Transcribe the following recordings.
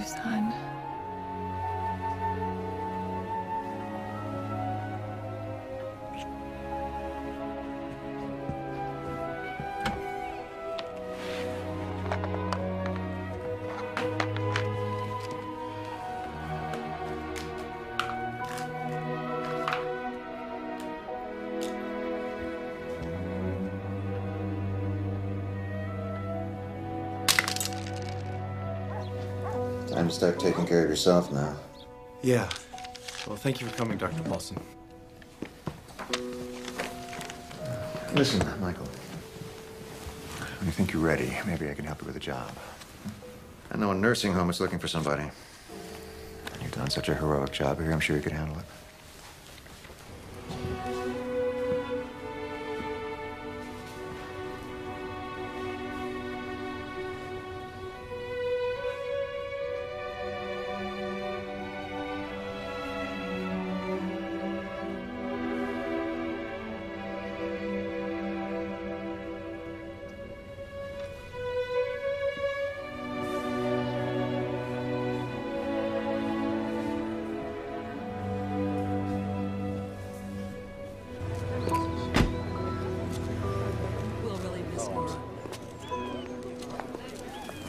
you, son. Time to start taking care of yourself now. Yeah. Well, thank you for coming, Dr. Paulson. Listen, Michael. When you think you're ready, maybe I can help you with a job. I know a nursing home is looking for somebody. You've done such a heroic job here, I'm sure you could handle it.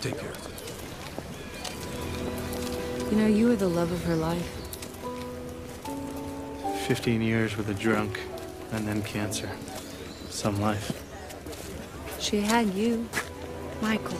Take care. You know, you were the love of her life. 15 years with a drunk, and then cancer. Some life. She had you, Michael.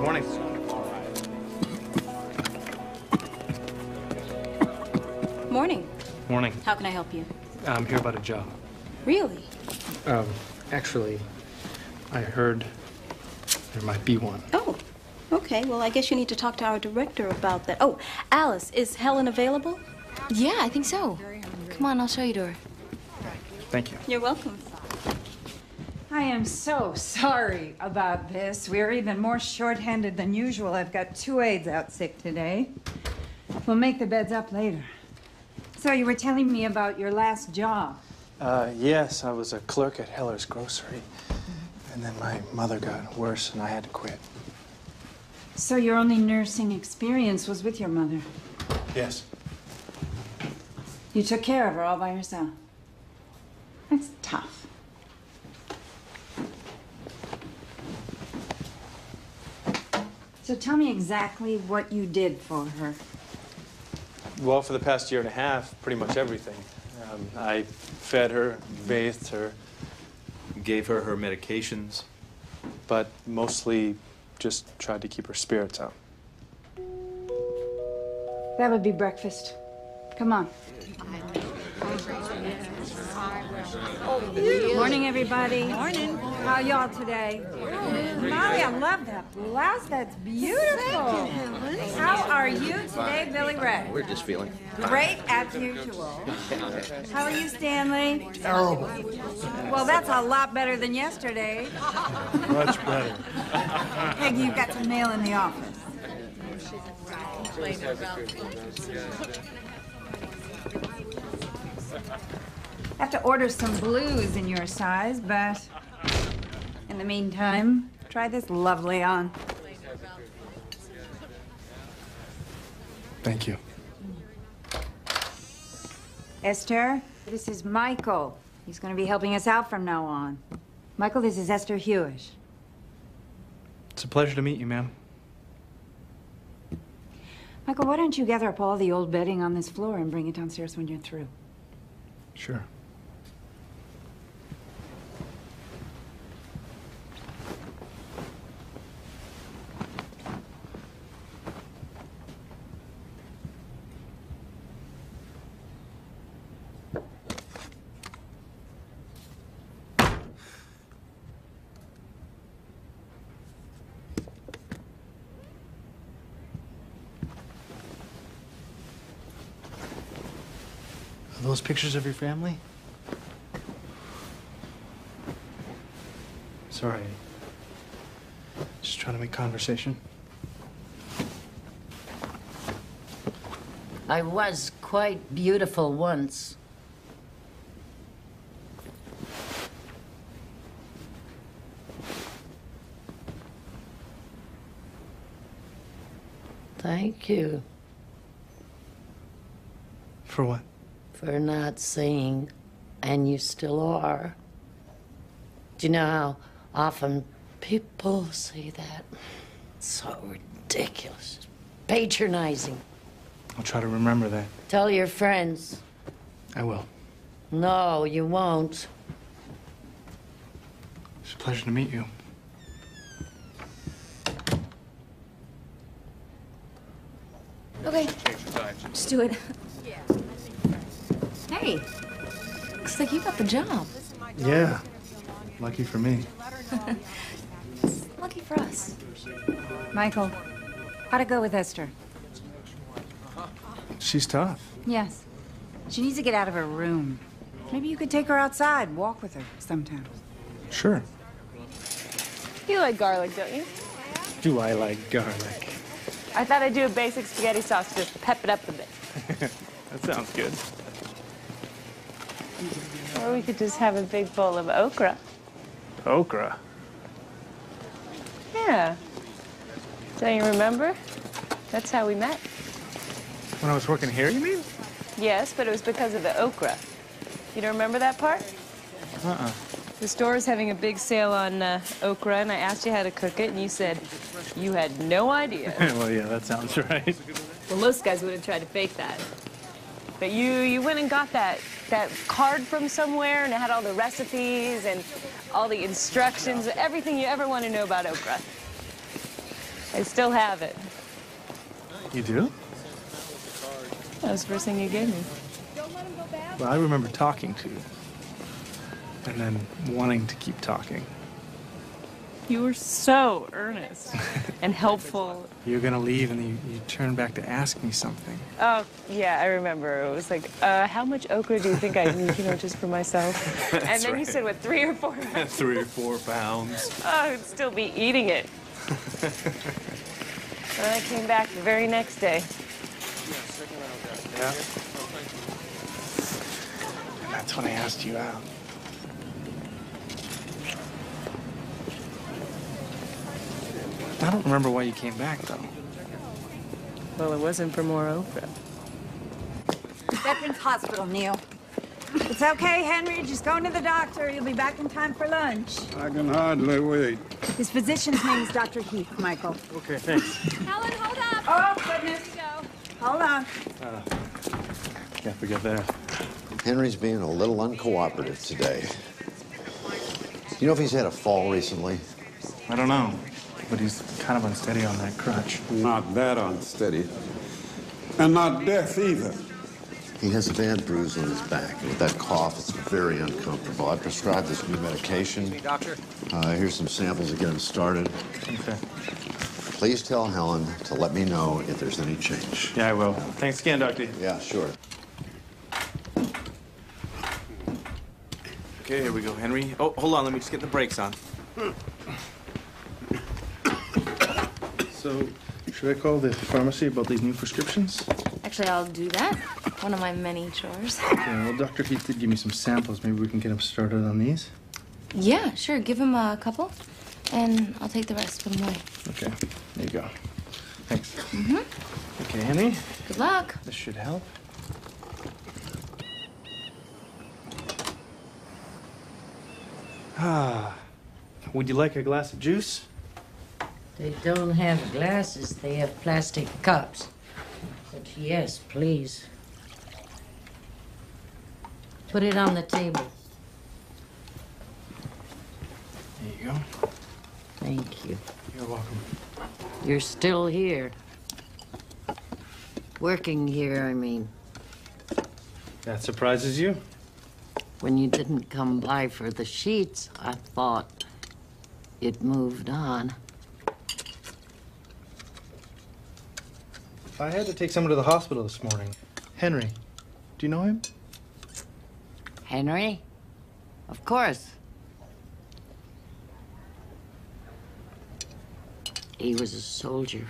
Morning. Morning. Morning. How can I help you? I'm here about a job. Really? Actually, I heard there might be one. Oh, okay. Well, I guess you need to talk to our director about that. Oh, Alice, is Helen available? Yeah, I think so. Come on, I'll show you to her. Thank you. You're welcome. I am so sorry about this. We're even more short-handed than usual. I've got 2 aides out sick today. We'll make the beds up later. So you were telling me about your last job. Yes, I was a clerk at Heller's Grocery. And then my mother got worse and I had to quit. So your only nursing experience was with your mother. Yes. You took care of her all by yourself. That's tough. So tell me exactly what you did for her. Well, for the past year and a half, pretty much everything. I fed her, bathed her, Gave her her medications. but mostly just tried to keep her spirits up. That would be breakfast. Come on. Morning, everybody. Morning. How y'all today? Molly, I love that blouse. That's beautiful. How are you today, Billy Ray? We're just feeling. Great as usual. How are you, Stanley? Terrible. Well, that's a lot better than yesterday. Much better. Peggy, you've got some mail in the office. I have to order some blues in your size, but in the meantime, try this lovely on. Thank you. Esther, this is Michael. He's going to be helping us out from now on. Michael, this is Esther Hewish. It's a pleasure to meet you, ma'am. Michael, why don't you gather up all the old bedding on this floor and bring it downstairs when you're through? Sure. Are those pictures of your family? Sorry. Just trying to make conversation. I was quite beautiful once. Thank you For what? for not saying, and you still are. Do you know how often people say that? It's so ridiculous. Patronizing. I'll try to remember that. Tell your friends. I will. No, you won't. It's a pleasure to meet you. Okay. Just do it. Hey. Looks like you got the job. Yeah. Lucky for me. Lucky for us. Michael, how'd it go with Esther? She's tough. Yes. She needs to get out of her room. Maybe you could take her outside, walk with her sometimes. Sure. You like garlic, don't you? Do I like garlic? I thought I'd do a basic spaghetti sauce just to pep it up a bit. That sounds good. Or we could just have a big bowl of okra. Okra. Yeah. Don't you remember? That's how we met. When I was working here, you mean? Yes, but it was because of the okra. You don't remember that part? Uh-uh. The store was having a big sale on okra, and I asked you how to cook it, and you said you had no idea. Well, yeah, that sounds right. Well, most guys would have tried to fake that. But you went and got that card from somewhere, and it had all the recipes and all the instructions, everything you ever want to know about okra. I still have it. You do? That was the first thing you gave me. Well, I remember talking to you. And then wanting to keep talking. You were so earnest and helpful. You were gonna leave and you turned back to ask me something. Oh, yeah, I remember. It was like, how much okra do you think I need, just for myself? And then you said, what, 3 or 4 pounds? 3 or 4 pounds. Oh, I'd still be eating it. And I came back the very next day. Yeah. And that's when I asked you out. I don't remember why you came back, though. Well, it wasn't for more okra. Veterans Hospital, Neil. It's okay, Henry. Just going to the doctor. You'll be back in time for lunch. I can hardly wait. His physician's name is Dr. Heath, Michael. Okay, thanks. Helen, hold up. Oh, goodness. Hold on. Can't forget that. Henry's being a little uncooperative today. You know if he's had a fall recently? I don't know, but he's kind of unsteady on that crutch. Not that unsteady. And not deaf either. He has a bad bruise on his back, and with that cough, it's very uncomfortable. I prescribed this new medication. Hey, doctor. Here's some samples to get him started. Okay. Please tell Helen to let me know if there's any change. Yeah, I will. Thanks again, Doctor. Yeah, sure. Okay, here we go, Henry. Oh, hold on. Let me just get the brakes on. So, should I call the pharmacy about these new prescriptions? Actually, I'll do that. One of my many chores. Okay, well, Dr. Heath did give me some samples. Maybe we can get him started on these. Yeah, sure. Give him a couple, and I'll take the rest. Put them away. Okay, there you go. Thanks. Mm-hmm. Okay, Henry. Good luck. This should help. Ah, would you like a glass of juice? They don't have glasses, they have plastic cups. But yes, please. Put it on the table. There you go. Thank you. You're welcome. You're still here. Working here, I mean. That surprises you? When you didn't come by for the sheets, I thought it moved on. I had to take someone to the hospital this morning. Henry. Do you know him? Henry? Of course. He was a soldier.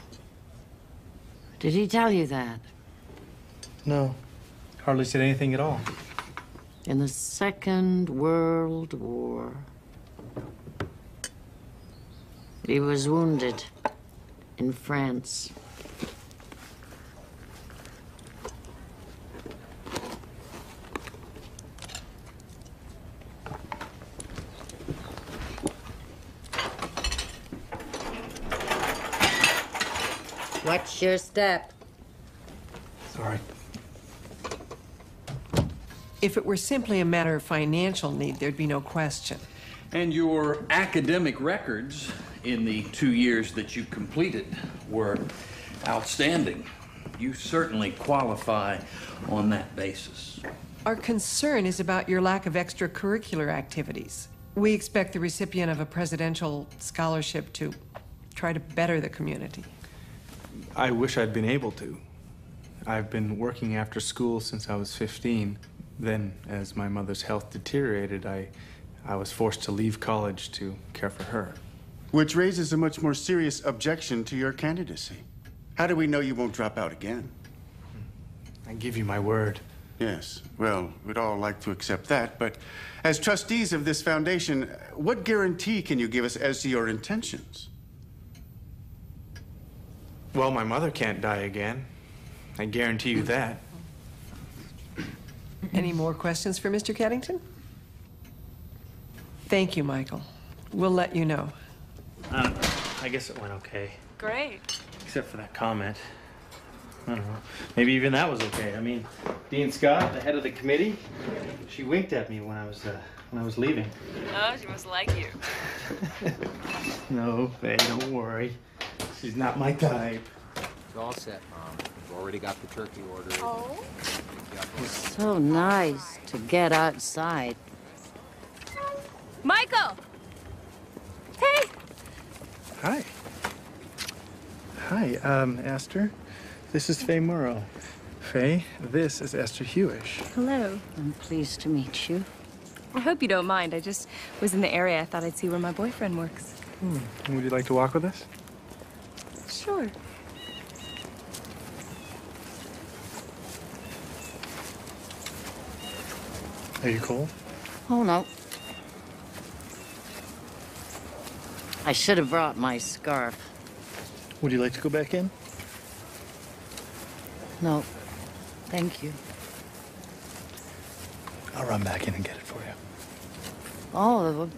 Did he tell you that? No, hardly said anything at all. In the Second World War. He was wounded in France. Watch your step. Sorry. If it were simply a matter of financial need, there'd be no question. And your academic records in the 2 years that you completed were outstanding. You certainly qualify on that basis. Our concern is about your lack of extracurricular activities. We expect the recipient of a presidential scholarship to try to better the community. I wish I'd been able to. I've been working after school since I was 15. Then, as my mother's health deteriorated, I was forced to leave college to care for her. Which raises a much more serious objection to your candidacy. How do we know you won't drop out again? I give you my word. Yes, well, we'd all like to accept that, but as trustees of this foundation, what guarantee can you give us as to your intentions? Well, my mother can't die again. I guarantee you that. Any more questions for Mr. Keddington? Thank you, Michael. We'll let you know. I don't know. I guess it went okay. Great. Except for that comment. I don't know. Maybe even that was okay. I mean, Dean Scott, the head of the committee, she winked at me when I was leaving. Oh, she must like you. No, Faye, don't worry. She's not my type. It's all set, Mom. We've already got the turkey ordered. Oh. It's so nice to get outside. Michael! Hey! Hi. Hi, Esther. This is Faye Morrow. Faye, this is Esther Hewish. Hello. I'm pleased to meet you. I hope you don't mind. I just was in the area. I thought I'd see where my boyfriend works. Would you like to walk with us? Sure. Are you cold? Oh, no. I should have brought my scarf. Would you like to go back in? No, thank you. I'll run back in and get it for you. Oh,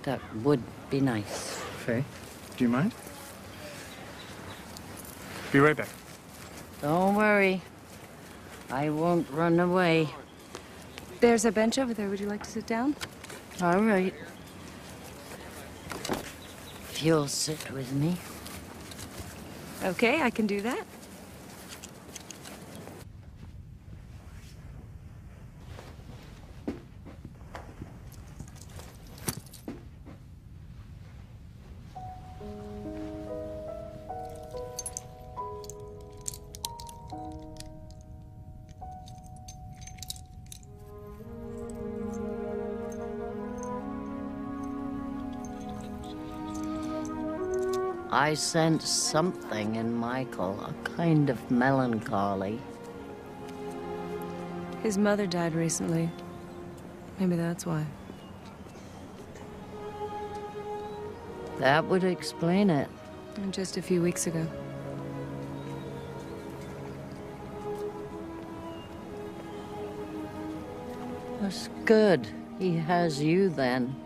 that would be nice. Faye, do you mind? Be right back. Don't worry. I won't run away. There's a bench over there. Would you like to sit down? All right. If you'll sit with me. Okay, I can do that. I sense something in Michael, a kind of melancholy. His mother died recently. Maybe that's why. That would explain it. Just a few weeks ago. That's good. He has you then.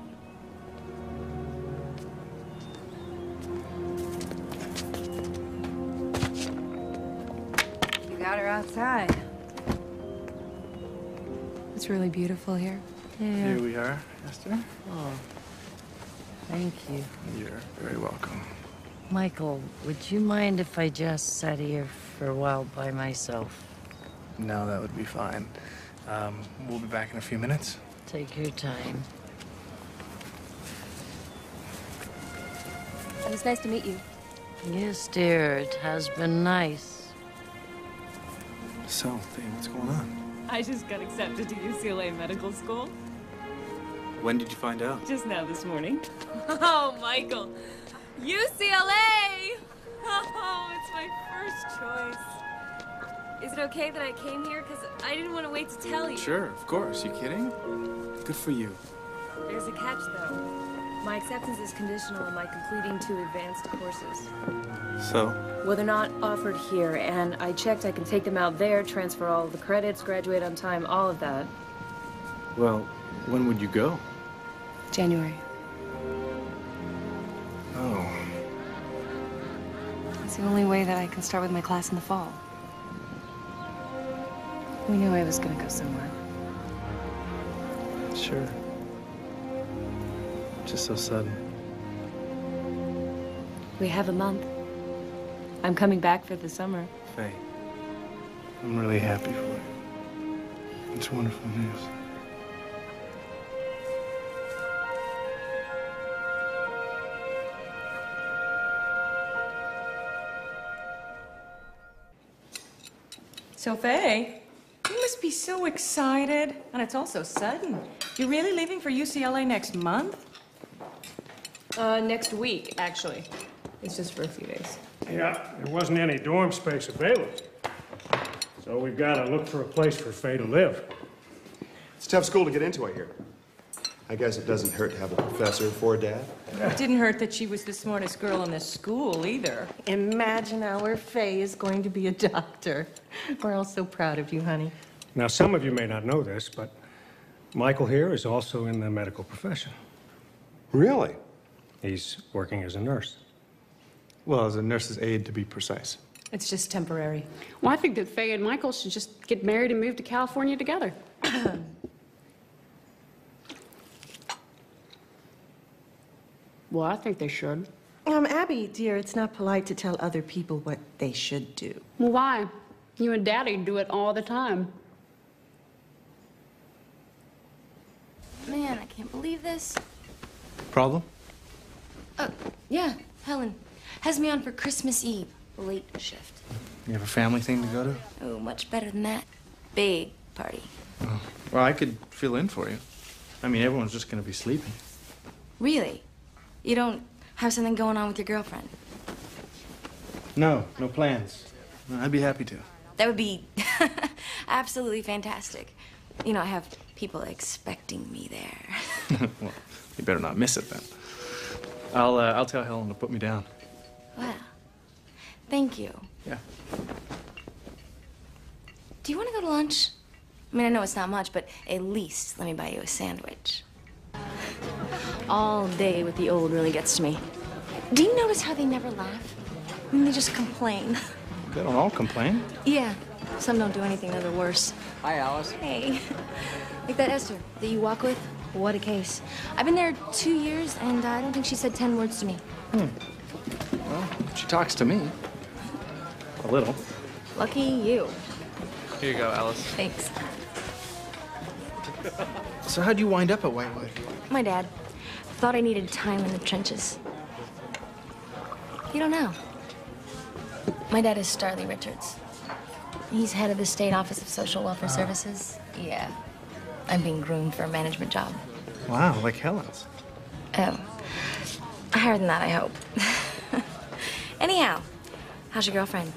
Got her outside. It's really beautiful here. Yeah. Here we are, Esther. Oh, thank you. You're very welcome. Michael, would you mind if I just sat here for a while by myself? No, that would be fine. We'll be back in a few minutes. Take your time. It was nice to meet you. Yes, dear, it has been nice. So, Faye, what's going on? I just got accepted to UCLA Medical School. When did you find out? Just now this morning. Oh, Michael. UCLA! Oh, it's my first choice. Is it okay that I came here? Because I didn't want to wait to tell you. Sure, of course. You kidding? Good for you. There's a catch, though. My acceptance is conditional on my completing 2 advanced courses. So? Well, they're not offered here, and I checked I can take them out there, transfer all of the credits, graduate on time, all of that. Well, when would you go? January. Oh. It's the only way that I can start with my class in the fall. We knew I was gonna go somewhere. Sure. Just so sudden. We have a month. I'm coming back for the summer. Faye, I'm really happy for you. It's wonderful news. So, Faye, you must be so excited. And it's all so sudden. You're really leaving for UCLA next month? Next week, actually. It's just for a few days. Yeah, there wasn't any dorm space available. So we've got to look for a place for Faye to live. It's a tough school to get into, I hear. I guess it doesn't hurt to have a professor for a dad. It didn't hurt that she was the smartest girl in the school, either. Imagine our Faye is going to be a doctor. We're all so proud of you, honey. Now, some of you may not know this, but Michael here is also in the medical profession. Really? He's working as a nurse. Well, as a nurse's aide, to be precise. It's just temporary. Well, I think that Faye and Michael should just get married and move to California together. Well, I think they should. Abby, dear, it's not polite to tell other people what they should do. Well, why? You and Daddy do it all the time. Man, I can't believe this. Problem? Oh, yeah, Helen has me on for Christmas Eve, late shift. You have a family thing to go to? Oh, much better than that. Big party. Oh. Well, I could fill in for you. I mean, everyone's just going to be sleeping. Really? You don't have something going on with your girlfriend? No, no plans. No, I'd be happy to. That would be absolutely fantastic. You know, I have people expecting me there. Well, you better not miss it then. I'll tell Helen to put me down. Wow. Thank you. Yeah. Do you want to go to lunch? I mean, I know it's not much, but at least let me buy you a sandwich. All day with the old really gets to me. Do you notice how they never laugh? I mean, they just complain. They don't all complain. Yeah, some don't do anything other worse. Hi, Alice. Hey. Like that Esther that you walk with. What a case. I've been there 2 years, and I don't think she said 10 words to me. Well, she talks to me. A little. Lucky you. Here you go, Alice. Thanks. So how'd you wind up at Whitewood? My dad thought I needed time in the trenches. You don't know. My dad is Starley Richards. He's head of the State Office of Social Welfare Services. Yeah. I'm being groomed for a management job. Wow, like Helen's. Oh. Higher than that, I hope. Anyhow, how's your girlfriend?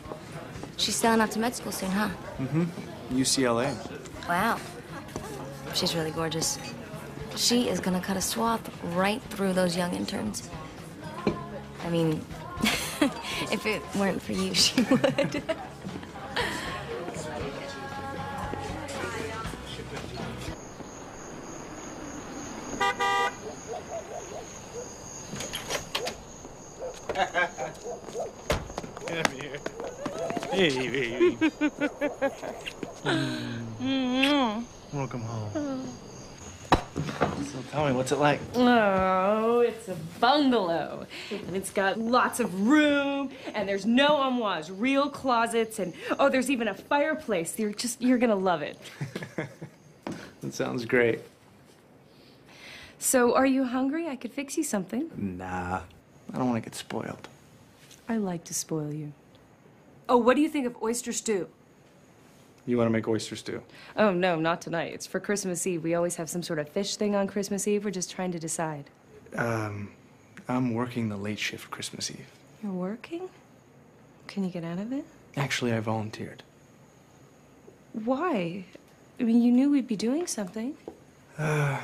She's selling off to med school soon, huh? Mm-hmm. UCLA. Wow. She's really gorgeous. She is gonna cut a swath right through those young interns. I mean, if it weren't for you, she would. Come here. Hey, baby. Welcome home. So tell me, what's it like? Oh, it's a bungalow. And it's got lots of room, and there's no armoires, real closets, and oh, there's even a fireplace. You're gonna love it. That sounds great. So, are you hungry? I could fix you something. Nah, I don't want to get spoiled. I like to spoil you. Oh, what do you think of oyster stew? You want to make oyster stew? Oh, no, not tonight. It's for Christmas Eve. We always have some sort of fish thing on Christmas Eve. We're just trying to decide. I'm working the late shift Christmas Eve. You're working? Can you get out of it? Actually, I volunteered. Why? I mean, you knew we'd be doing something. To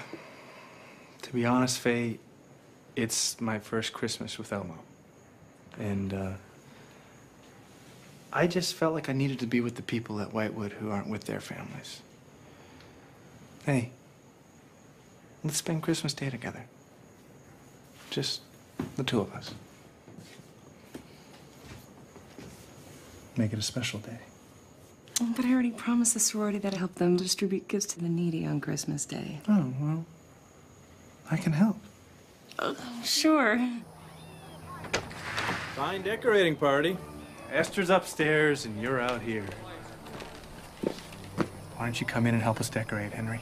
be honest, Faye, it's my first Christmas with Elmo. And, I just felt like I needed to be with the people at Whitewood who aren't with their families. Hey, let's spend Christmas Day together. Just the two of us. Make it a special day. But I already promised the sorority that I'd help them distribute gifts to the needy on Christmas Day. Oh, well, I can help. Sure. Fine decorating party. Esther's upstairs and you're out here. Why don't you come in and help us decorate, Henry?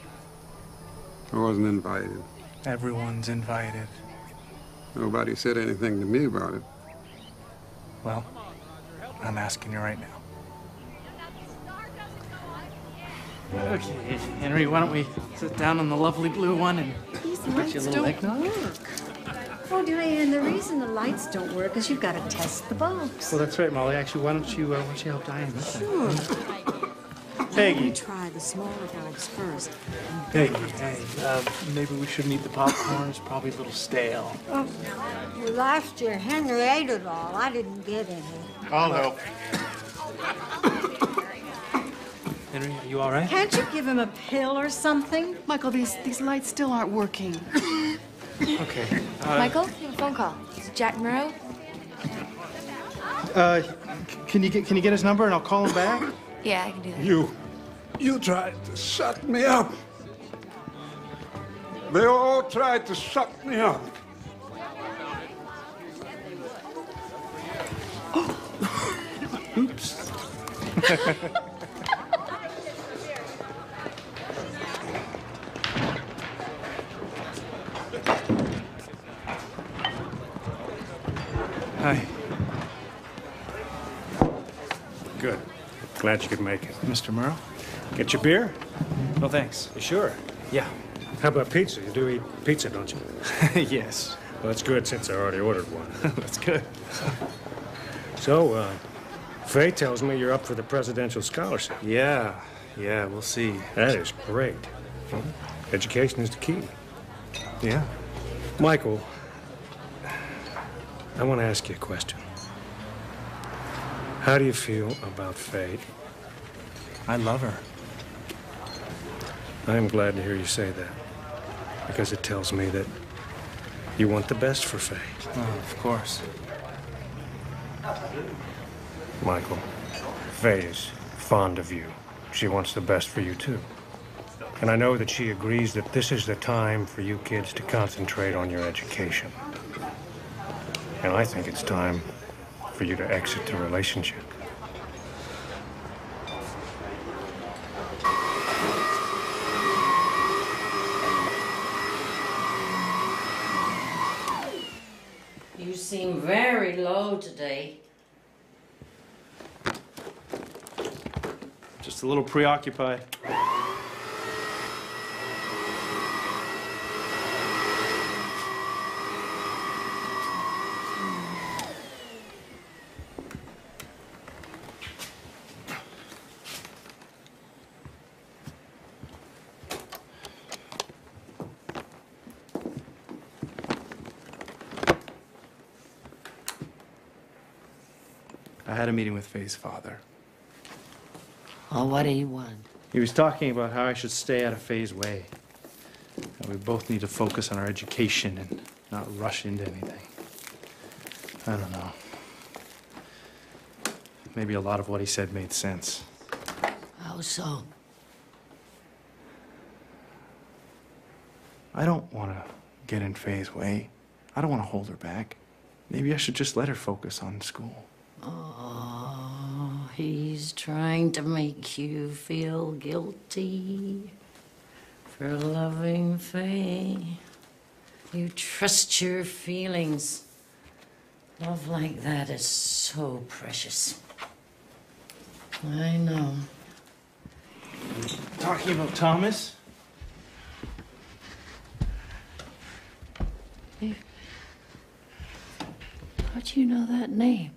I wasn't invited. Everyone's invited. Nobody said anything to me about it. Well, I'm asking you right now. Okay, Henry, why don't we sit down on the lovely blue one and These get lights you a little don't eggnog? work. Oh, Diane, the reason the lights don't work is you've got to test the bulbs. Well, that's right, Molly. Actually, why don't you help Diane with that? Sure. Peggy. Let me try the smaller bulbs first. Peggy, hey, maybe we shouldn't eat the popcorn. It's probably a little stale. Oh, well, last year Henry ate it all. I didn't get any. I'll help. Henry, are you all right? Can't you give him a pill or something? Michael, these lights still aren't working. Okay. Michael, you have a phone call. Is it Jack Murrow? Can you get his number and I'll call him back? Yeah, I can do that. You tried to shut me up. They all tried to shut me up. Oops. Hi. Good. Glad you could make it. Mr. Murrow? Get your beer? No, thanks. You sure? Yeah. How about pizza? You do eat pizza, don't you? Yes. Well, that's good since I already ordered one. That's good. So, Faye tells me you're up for the presidential scholarship. Yeah, we'll see. That is great. Education is the key. Yeah. Michael, I want to ask you a question. How do you feel about Faye? I love her. I'm glad to hear you say that, because it tells me that you want the best for Faye. Oh, of course. Michael, Faye is fond of you. She wants the best for you, too. And I know that she agrees that this is the time for you kids to concentrate on your education. And I think it's time for you to exit the relationship. You seem very low today. Just a little preoccupied. I had a meeting with Faye's father. Oh, what do you want? He was talking about how I should stay out of Faye's way. And we both need to focus on our education and not rush into anything. I don't know. Maybe a lot of what he said made sense. How so? I don't want to get in Faye's way. I don't want to hold her back. Maybe I should just let her focus on school. Oh, he's trying to make you feel guilty for loving Faye. You trust your feelings. Love like that is so precious. I know. talking about Thomas. How'd you know that name?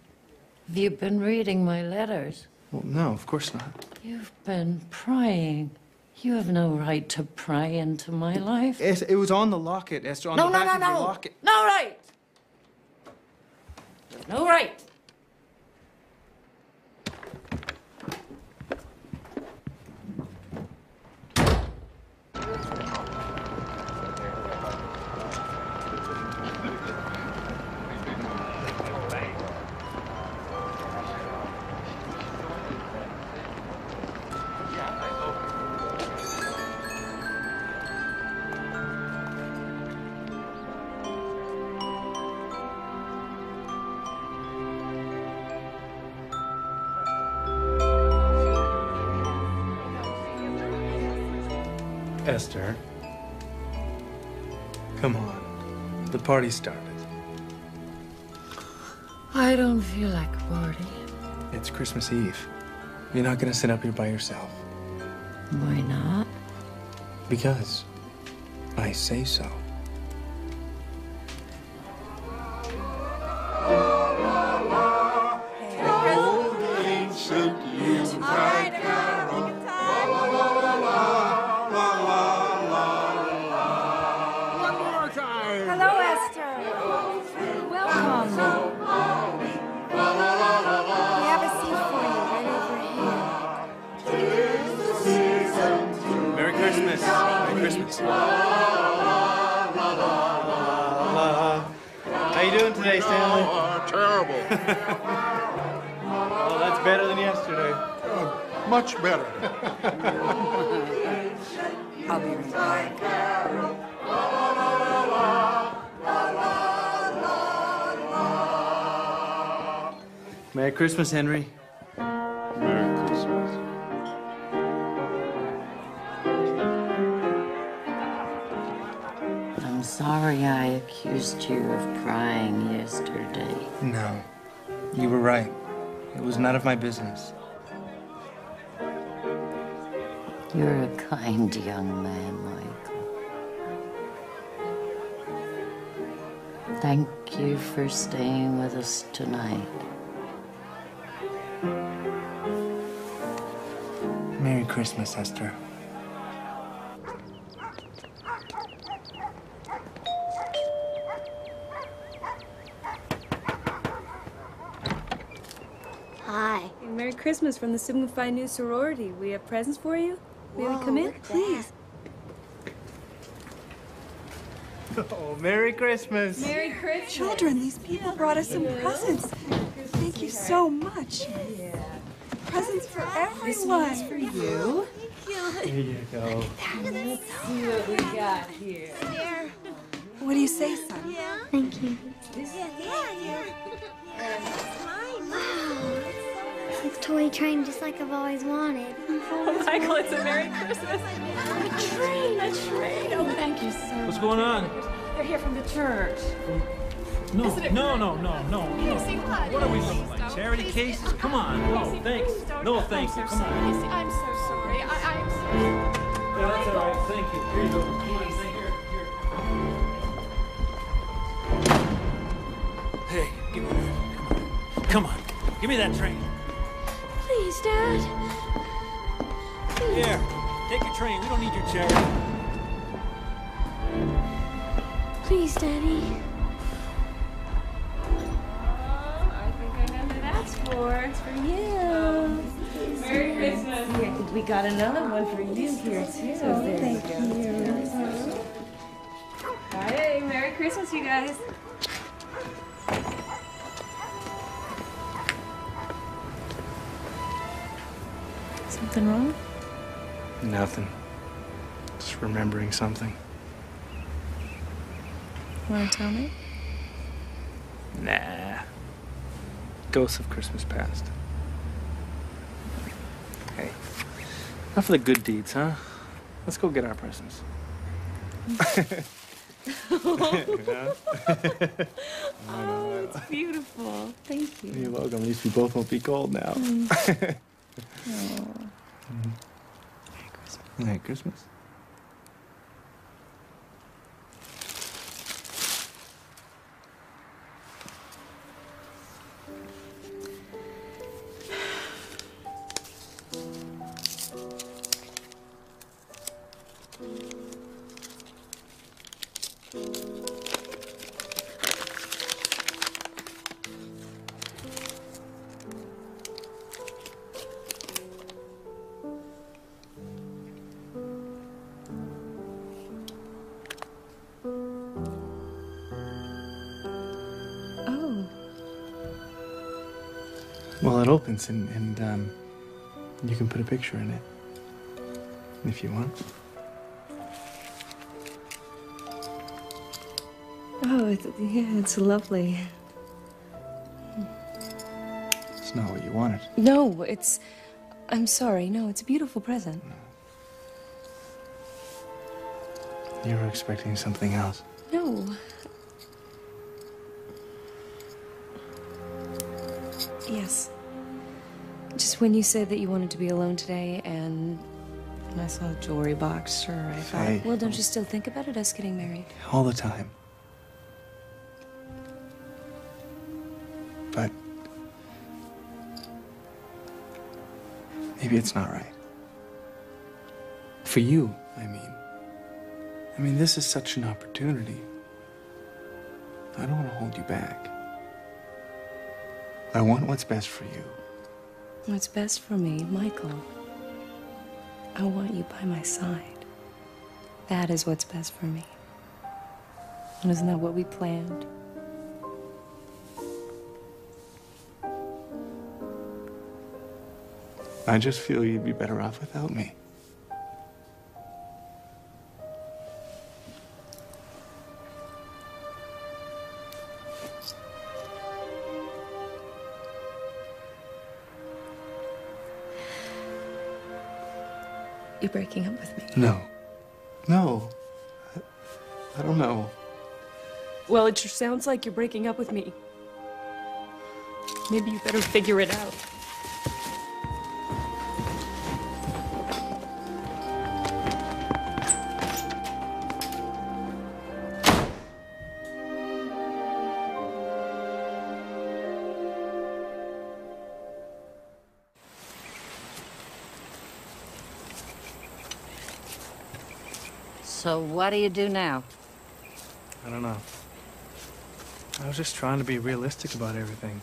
Have you been reading my letters? Well, no, of course not. You've been prying. You have no right to pry into my life. It was on the locket, Esther, on No, the no, back no, of your no. locket. No right. No right. Esther, come on. The party started. I don't feel like a party. It's Christmas Eve. You're not gonna sit up here by yourself. Why not? Because I say so. Hello, Esther. Welcome. We have a seat for you right over here. Merry Christmas. Merry Christmas. How you doing today, Stanley? Terrible. Oh, that's better than yesterday. Much better. I'll be right back. Merry Christmas, Henry. Merry Christmas. I'm sorry I accused you of prying yesterday. No, you were right. It was none of my business. You're a kind young man, Michael. Thank you for staying with us tonight. Merry Christmas, Esther. Hi. Merry Christmas from the Sigma Phi New Sorority. We have presents for you. May we come in? look at that. Please. Oh, Merry Christmas. Merry Christmas. Children, these people brought us some presents. Thank you so much. Presents for everyone. This one's for you. Here you go. Let's see what we got here. What do you say, son? Thank you. It's a toy train just like I've always wanted. Oh, Michael, it's a Merry Christmas. A train. A train. Oh, thank you so much. What's going on? They're here from the church. No, Isn't it no, great? no, no, no, no. Casey, what? What are we doing? Like charity cases? Come on. No, thanks. No, thanks. I'm so Come sorry. on. Casey, I'm so sorry. I'm so Yeah, that's all right. Thank you. Here you go. Come on, stay here. Hey, give me that. Come on. Give me that train. Please, Dad. Here. Take your train. We don't need your charity. Please, Daddy. I think I know who that's for. It's for you. Merry Christmas. We got another one for you here, too. Thank you. Hey, Merry Christmas, you guys. Something wrong? Nothing. Just remembering something. Want to tell me? Nah. Ghosts of Christmas past. Hey, enough of the good deeds, huh? Let's go get our presents. Oh, it's beautiful. Thank you. You're welcome. At least we both won't be cold now. Oh. Merry Christmas. Merry Christmas. Well, it opens and you can put a picture in it if you want. Oh, it's lovely. It's not what you wanted. No, I'm sorry. No, it's a beautiful present. You were expecting something else. No. Yes. Just when you said that you wanted to be alone today and I saw the jewelry box, sure, I thought, Hey. well, don't you still think about it, us getting married? All the time. But maybe it's not right. For you, I mean. I mean, this is such an opportunity. I don't want to hold you back. I want what's best for you. What's best for me, Michael? I want you by my side. That is what's best for me. And isn't that what we planned? I just feel you'd be better off without me. You're breaking up with me. No. No. I don't know. Well, it sure sounds like you're breaking up with me. Maybe you better figure it out. So what do you do now? I don't know. I was just trying to be realistic about everything.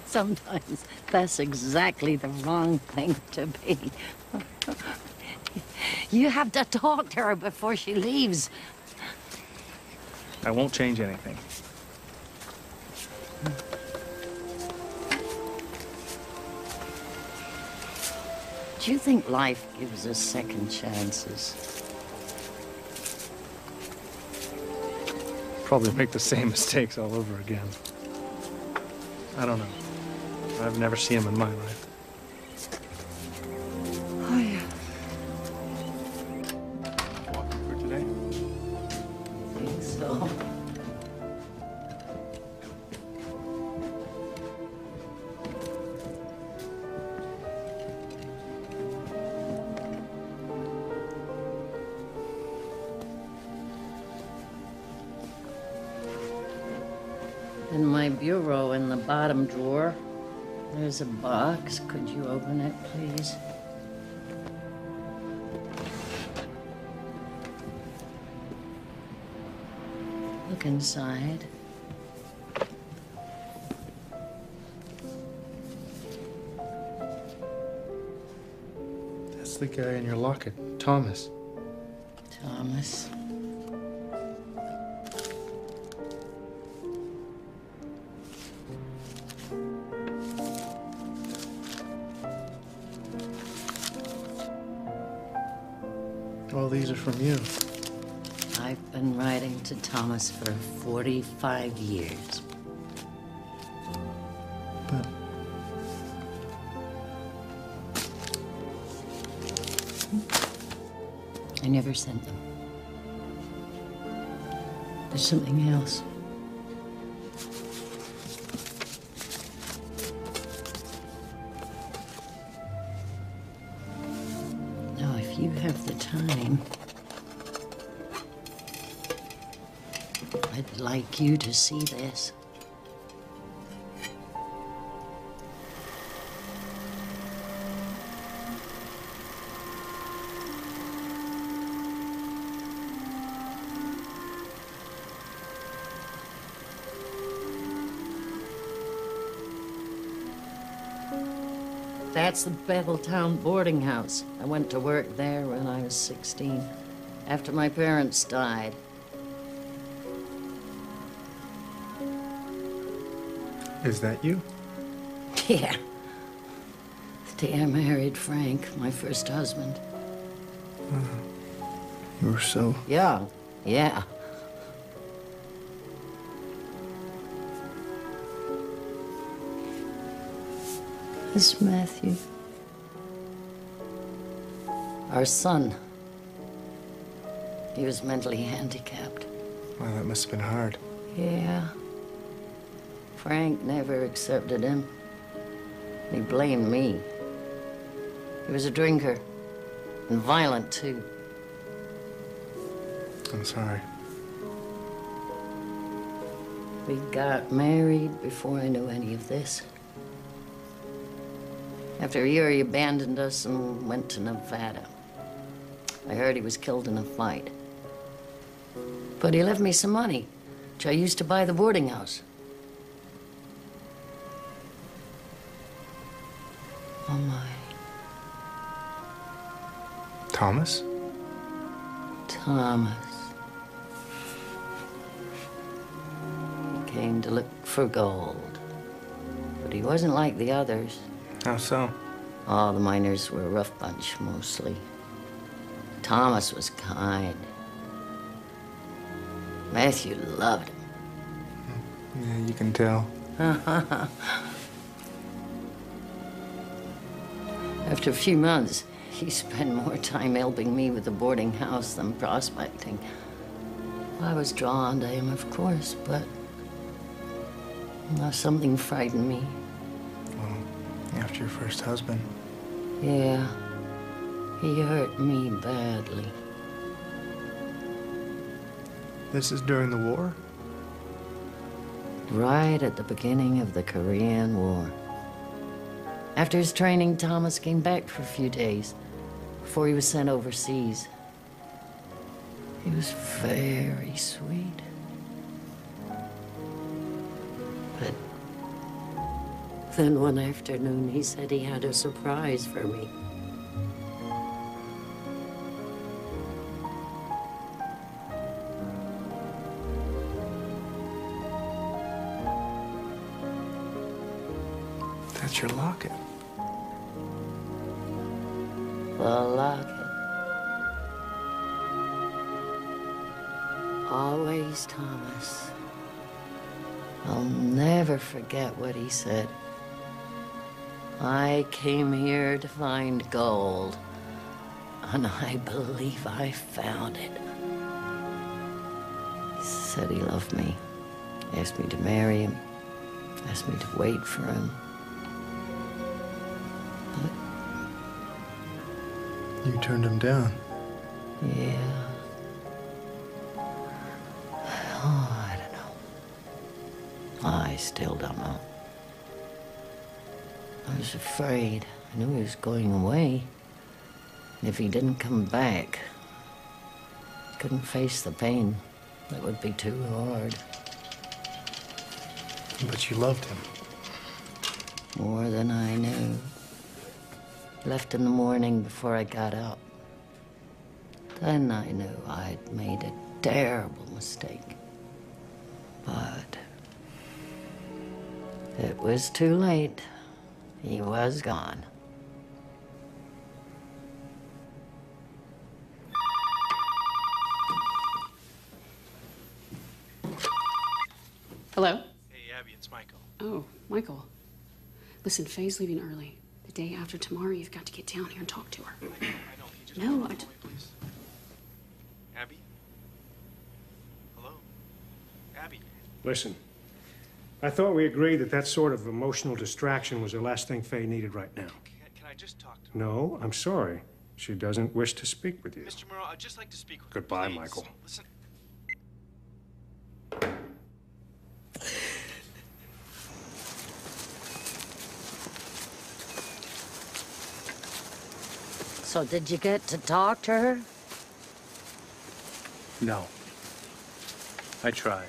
Sometimes that's exactly the wrong thing to be. You have to talk to her before she leaves. I won't change anything. Do you think life gives us second chances? Probably make the same mistakes all over again. I don't know. I've never seen them in my life. Oh, yeah. Walking for today? I think so. In my bureau in the bottom drawer, there's a box. Could you open it, please? Look inside. That's the guy in your locket, Thomas. Thomas. All these are from you. I've been writing to Thomas for 45 years. But I never sent them. There's something else. the time. I'd like you to see this. That's the Betheltown boarding house. I went to work there when I was 16, after my parents died. Is that you? Yeah. The day I married Frank, my first husband. You were so... Young, yeah. This is Matthew. Our son. He was mentally handicapped. Well, that must have been hard. Yeah. Frank never accepted him. He blamed me. He was a drinker. And violent, too. I'm sorry. We got married before I knew any of this. After a year, he abandoned us and went to Nevada. I heard he was killed in a fight. But he left me some money, which I used to buy the boarding house. Oh, my. Thomas? Thomas. He came to look for gold. But he wasn't like the others. How so? All the miners were a rough bunch, mostly. Thomas was kind. Matthew loved him. Yeah, you can tell. After a few months, he spent more time helping me with the boarding house than prospecting. I was drawn to him, of course, but something frightened me. After your first husband? Yeah. He hurt me badly. This is during the war? Right at the beginning of the Korean War. After his training, Thomas came back for a few days before he was sent overseas. He was very sweet. But then one afternoon, he said he had a surprise for me. That's your locket. The locket. Always Thomas. I'll never forget what he said. I came here to find gold, and I believe I found it. He said he loved me, asked me to marry him, asked me to wait for him. You turned him down. Yeah. Oh, I don't know. I still don't know. I was afraid. I knew he was going away. And if he didn't come back, I couldn't face the pain. That would be too hard. But you loved him. More than I knew. He left in the morning before I got up. Then I knew I'd made a terrible mistake. But it was too late. He was gone. Hello? Hey, Abby, it's Michael. Oh, Michael. Listen, Faye's leaving early. The day after tomorrow, you've got to get down here and talk to her. I know. Can you just No, hold I on for me, please? Abby? Hello? Abby? Listen, I thought we agreed that that sort of emotional distraction was the last thing Faye needed right now. Can I just talk to him? No, I'm sorry. She doesn't wish to speak with you. Mr. Morrow, I'd just like to speak with Goodbye, you, please. Michael. Listen. So did you get to talk to her? No. I tried.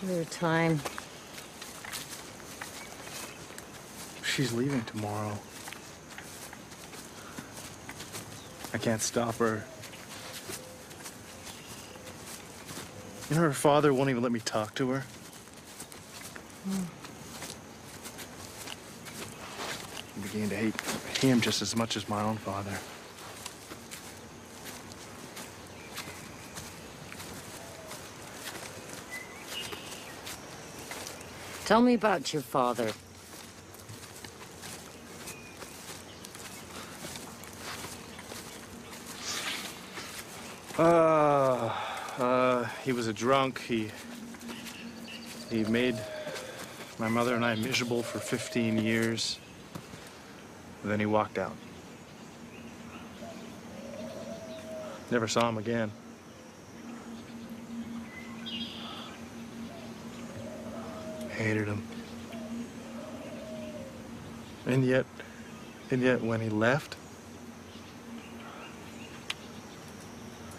Give her time. She's leaving tomorrow. I can't stop her. You know, her father won't even let me talk to her. I'm beginning to hate him just as much as my own father. Tell me about your father. He was a drunk. He made my mother and I miserable for 15 years. Then he walked out. Never saw him again. Hated him. And yet when he left,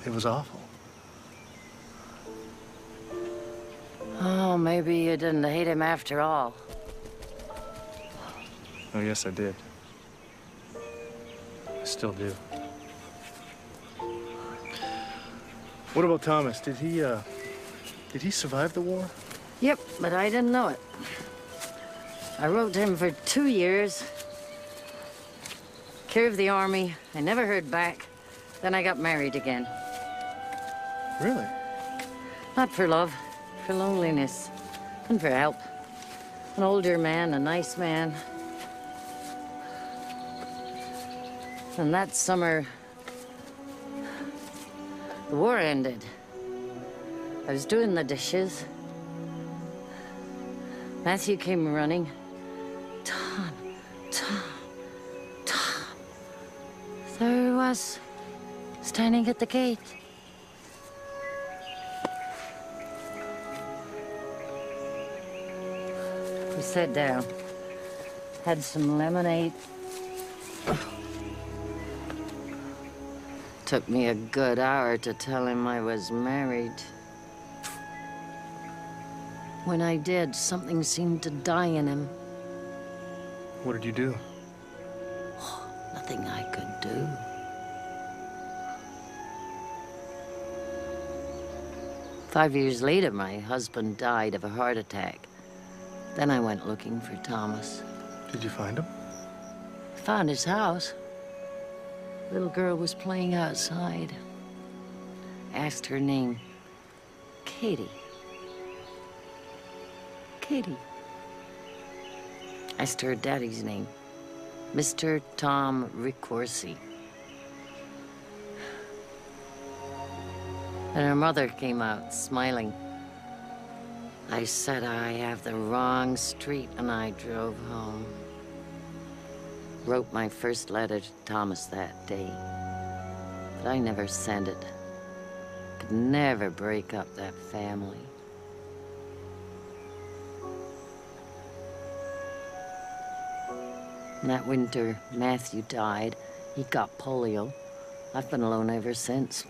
it was awful. Oh, maybe you didn't hate him after all. Oh, yes, I did. I still do. What about Thomas? Did he survive the war? Yep, but I didn't know it. I wrote to him for 2 years. Care of the army. I never heard back. Then I got married again. Really? Not for love, for loneliness, and for help. An older man, a nice man. And that summer, the war ended. I was doing the dishes. Matthew came running. Tom. There he was, standing at the gate. We sat down, had some lemonade. Took me a good hour to tell him I was married. When I did, something seemed to die in him. What did you do? Nothing I could do. Five years later, my husband died of a heart attack. Then I went looking for Thomas. Did you find him? Found his house. Little girl was playing outside. Asked her name. Katie. Katie. Asked her daddy's name. Mr. Tom Ricorsi. And her mother came out, smiling. I said I have the wrong street, and I drove home. Wrote my first letter to Thomas that day. But I never sent it. Could never break up that family. And that winter, Matthew died. He got polio. I've been alone ever since.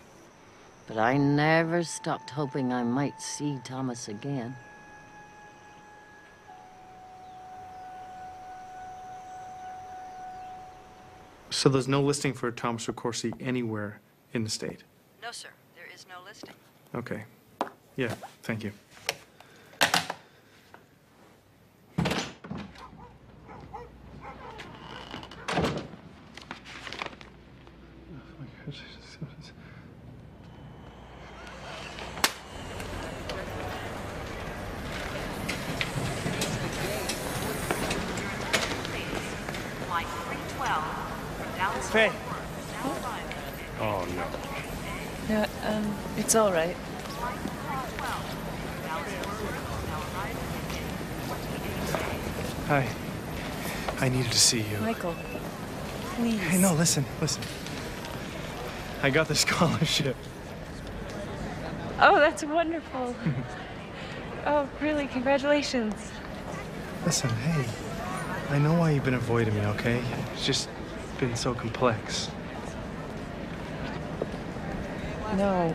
But I never stopped hoping I might see Thomas again. So there's no listing for Thomas Ricorsi anywhere in the state? No, sir. There is no listing. Okay. Yeah, thank you. Faye. Oh, no. Yeah, it's all right. Hi. I needed to see you. Michael. please. Hey, no, listen. I got the scholarship. Oh, that's wonderful. Oh, really? Congratulations. Listen, hey, I know why you've been avoiding me, okay? It's just been so complex. No.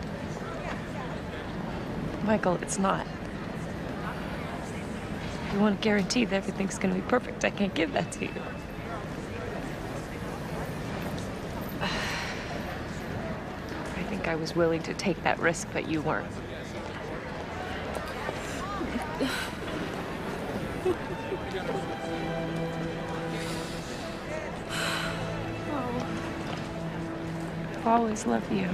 Michael, it's not. You want to guarantee that everything's going to be perfect. I can't give that to you. I think I was willing to take that risk, but you weren't. I've always loved you.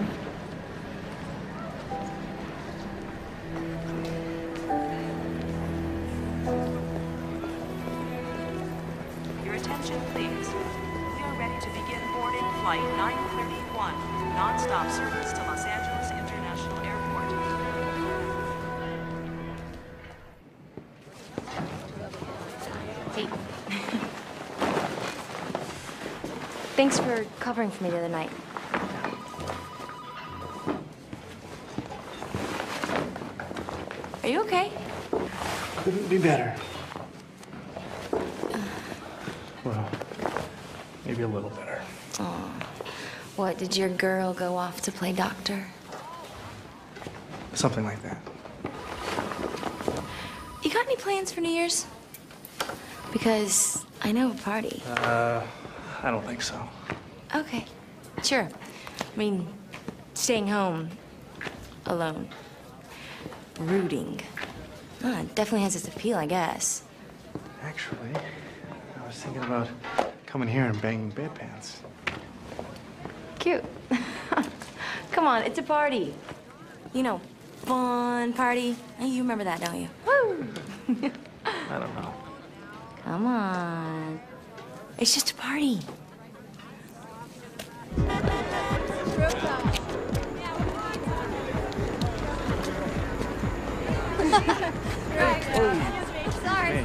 Your attention, please. We are ready to begin boarding flight 931, non-stop service to Los Angeles International Airport. Hey. Thanks for covering for me the other night. Are you okay? Couldn't be better. Well, maybe a little better. Oh. What, did your girl go off to play doctor? Something like that. You got any plans for New Year's? Because I know a party. I don't think so. Okay, sure. I mean, staying home alone. Brooding. Oh, it definitely has its appeal, I guess. Actually, I was thinking about coming here and banging bedpans. Cute. Come on, it's a party. You know, fun party. You remember that, don't you? Woo! I don't know. Come on. It's just a party. Sorry.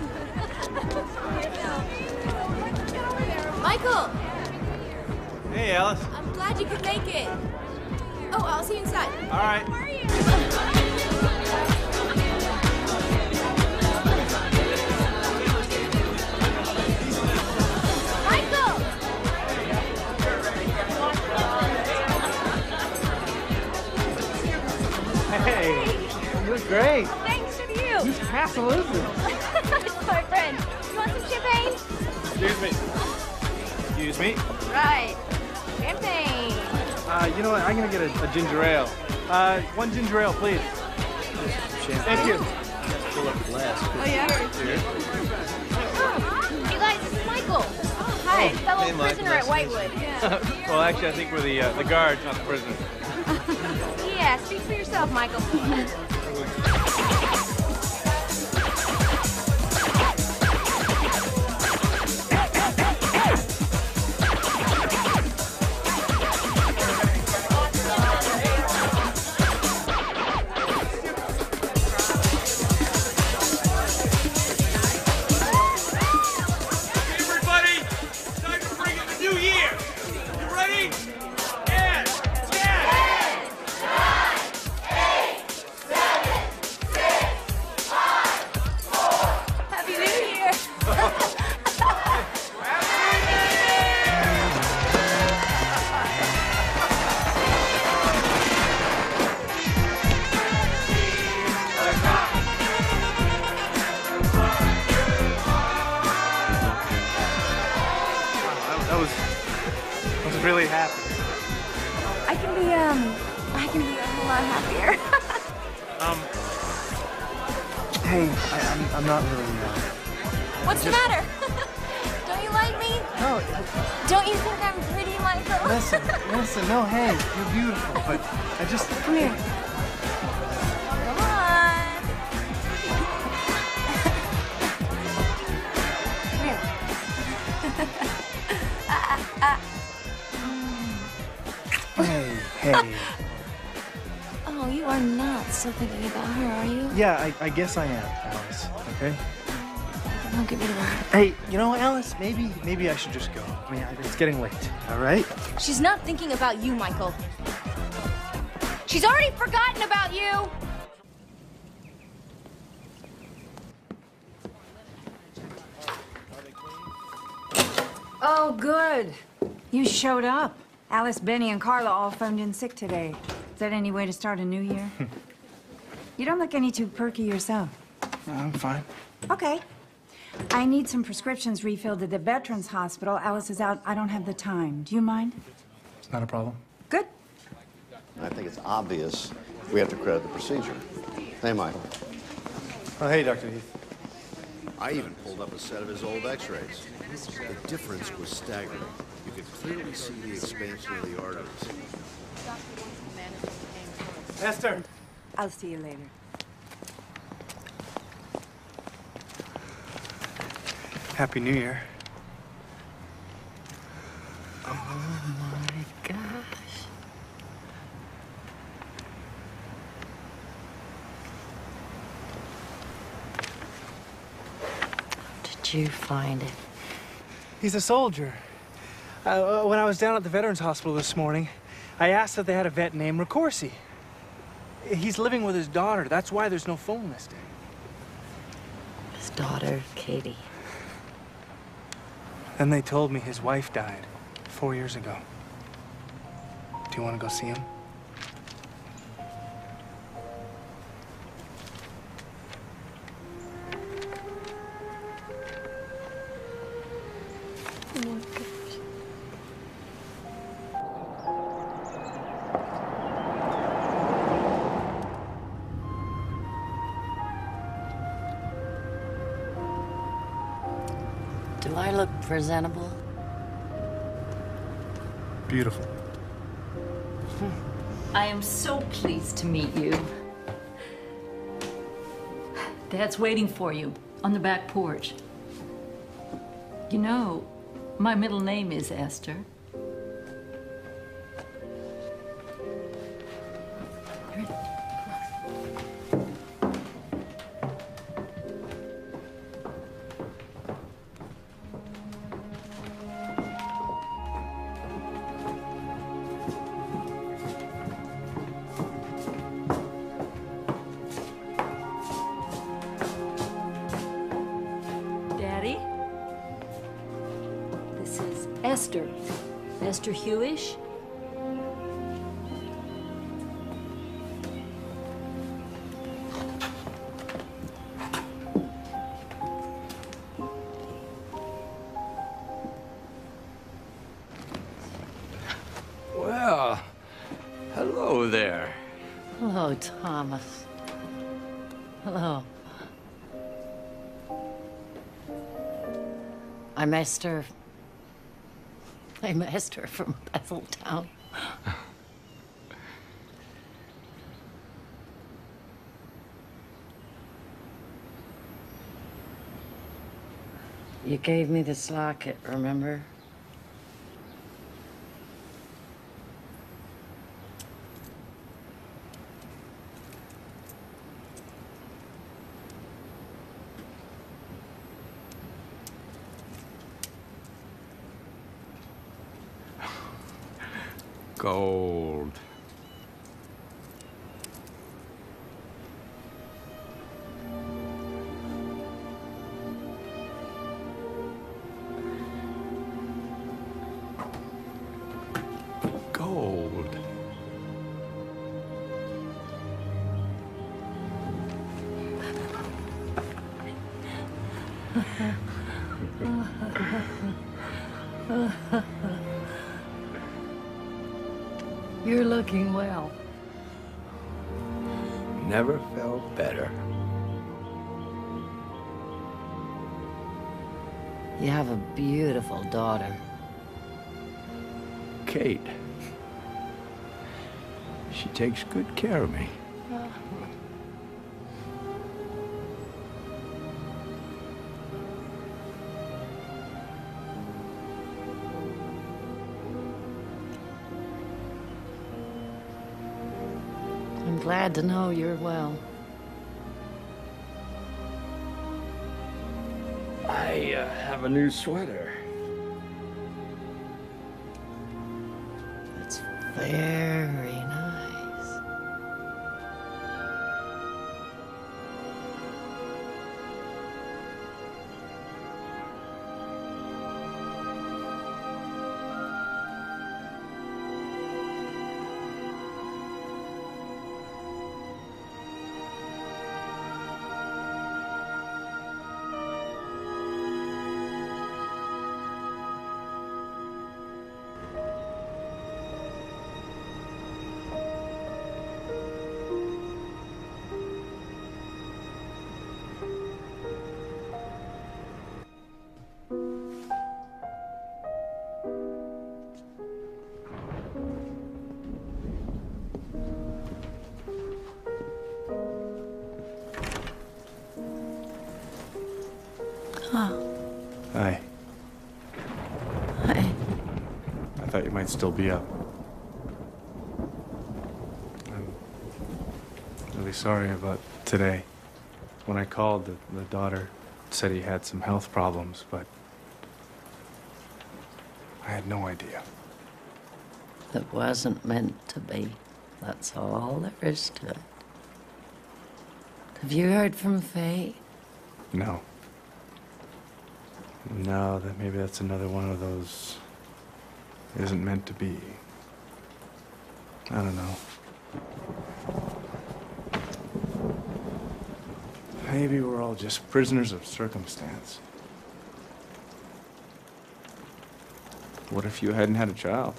Michael! Hey, Alice. I'm glad you could make it. Oh, I'll see you inside. All right. Michael! Hey, you look great. Thanks to you. Who's Pass Elizabeth? It's my friend. You want some champagne? Excuse me. Excuse me. Right. Champagne. You know what? I'm gonna get a ginger ale. One ginger ale, please. Thank you. Oh, yeah? Cheers. Hey, guys, this is Michael. Hi, fellow Hey, Mike, prisoner nice at to Whitewood. Well, actually, I think we're the guards, not the prisoners. Yeah, speak for yourself, Michael. Everybody, it's time to bring in the new year. You ready? 10, 10. 9, 8, 7, 6, 5, 4. Happy New Year. That was really happy. I can be a whole lot happier. Hey, I'm not really. What's the matter? Don't you like me? No. Don't you think I'm pretty, Michael? Listen, no, hey, you're beautiful, but I just. Come here. Come on. Come here. Hey. Oh, you are not still thinking about her, are you? Yeah, I guess I am, Alice. Okay. Don't give me the word. Hey, you know, Alice, maybe I should just go. I mean, it's getting late, all right? She's not thinking about you, Michael. She's already forgotten about you! Oh, good. You showed up. Alice, Benny, and Carla all phoned in sick today. Is that any way to start a new year? You don't look any too perky yourself. I'm fine. Okay. I need some prescriptions refilled at the Veterans Hospital. Alice is out. I don't have the time. Do you mind? It's not a problem. Good. I think it's obvious we have to credit the procedure. Hey, Michael. Oh, hey, Dr. Heath. I even pulled up a set of his old x-rays. The difference was staggering. You could clearly see the expansion of the arteries. Esther! I'll see you later. Happy New Year. Oh my gosh. Did you find it? He's a soldier. When I was down at the Veterans Hospital this morning, I asked if they had a vet named Ricorsi. He's living with his daughter. That's why there's no phone listing. His daughter, Katie. Then they told me his wife died 4 years ago. Do you want to go see him? Do I look presentable? Beautiful. I am so pleased to meet you. Dad's waiting for you on the back porch. You know, my middle name is Esther. Daddy, this is Esther. Esther Hewish. Well, hello there. Hello, Thomas. Hello. I'm Esther. I'm Esther from Betheltown. You gave me this locket, remember? Gold. Gold. You're looking well. Never felt better. You have a beautiful daughter. Kate. She takes good care of me. I'm glad to know you're well. have a new sweater. It's very nice. Hi. Hi. I thought you might still be up. I'm really sorry about today. When I called, the daughter said he had some health problems, but I had no idea. It wasn't meant to be. That's all there is to it. Have you heard from Faye? No. No, maybe that's another one of those isn't meant to be. I don't know. Maybe we're all just prisoners of circumstance. What if you hadn't had a child?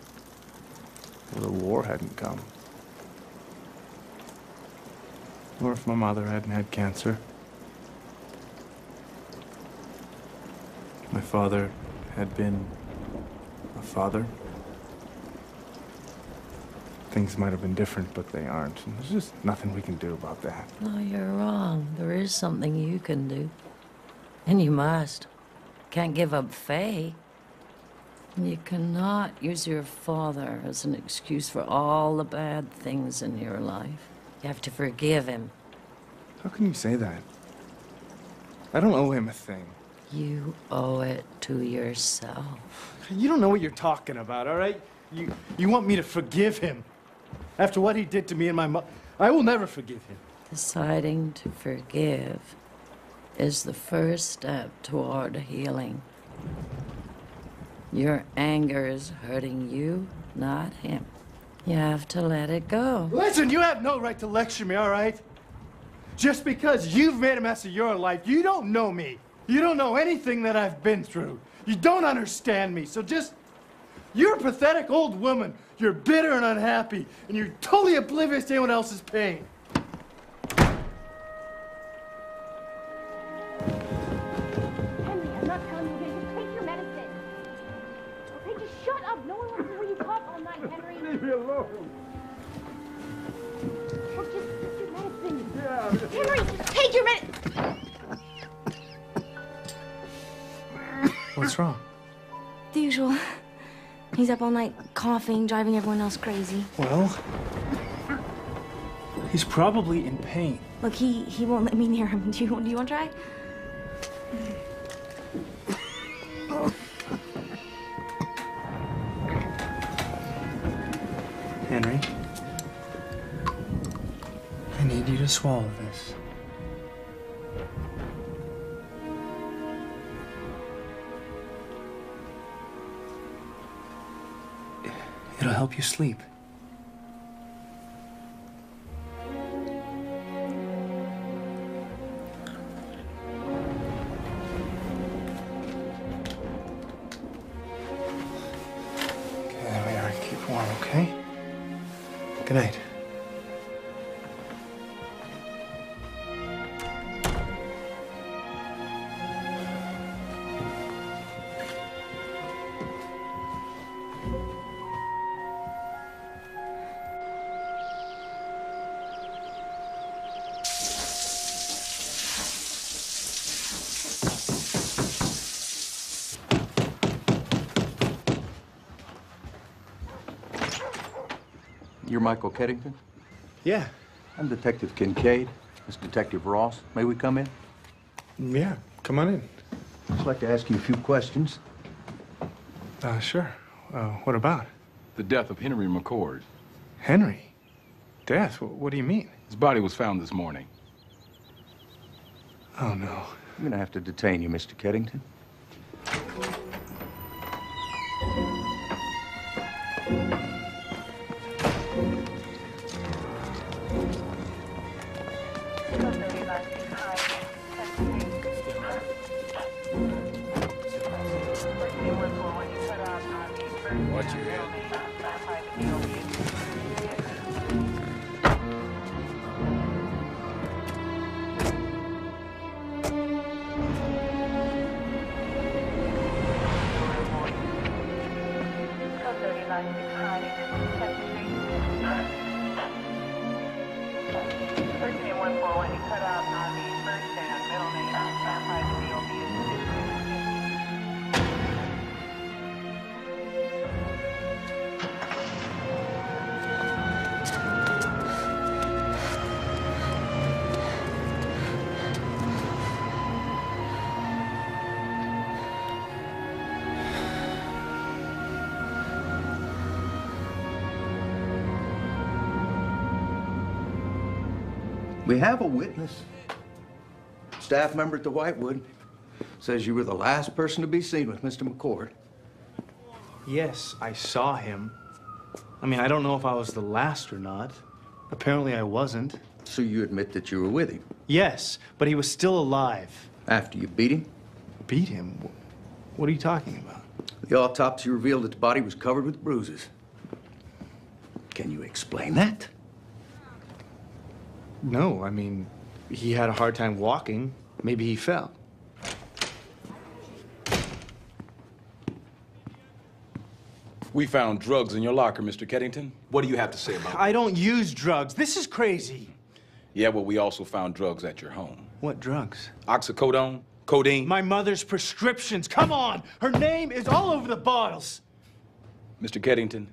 Or the war hadn't come? Or if my mother hadn't had cancer? My father had been a father. Things might have been different, but they aren't. And there's just nothing we can do about that. No, you're wrong. There is something you can do. And you must. Can't give up Faye. You cannot use your father as an excuse for all the bad things in your life. You have to forgive him. How can you say that? I don't owe him a thing. You owe it to yourself. You don't know what you're talking about, all right? You want me to forgive him after what he did to me and my mother. I will never forgive him. Deciding to forgive is the first step toward healing. Your anger is hurting you, not him. You have to let it go. Listen, you have no right to lecture me, all right? Just because you've made a mess of your life, you don't know me. You don't know anything that I've been through. You don't understand me, so just... You're a pathetic old woman. You're bitter and unhappy, and you're totally oblivious to anyone else's pain. Henry, I'm not telling you this. Just take your medicine. Okay, just shut up. No one wants to hear you talk all night, Henry. Leave me alone. Oh, just take your medicine. Yeah. Henry, just take your medicine. What's wrong? The usual. He's up all night coughing, driving everyone else crazy. Well, he's probably in pain. Look, he won't let me near him. Do you want to try? Henry, I need you to swallow this. It'll help you sleep. Okay, there we are. Keep warm, okay? Good night. You're Michael Keddington? Yeah. I'm Detective Kincaid. This is Detective Ross. May we come in? Yeah, come on in. I'd like to ask you a few questions. Sure. What about? The death of Henry McCord. Henry? Death? What do you mean? His body was found this morning. Oh, no. I'm gonna have to detain you, Mr. Keddington. Watch your head. We have a witness. Staff member at the Whitewood says you were the last person to be seen with Mr. McCord. Yes, I saw him. I mean, I don't know if I was the last or not. Apparently I wasn't. So you admit that you were with him? Yes, but he was still alive. After you beat him? Beat him? What are you talking about? The autopsy revealed that the body was covered with bruises. Can you explain that? No, I mean, he had a hard time walking. Maybe he fell. We found drugs in your locker, Mr. Keddington. What do you have to say about it? I don't use drugs. This is crazy. Yeah, well, we also found drugs at your home. What drugs? Oxycodone, codeine. My mother's prescriptions. Come on! Her name is all over the bottles. Mr. Keddington,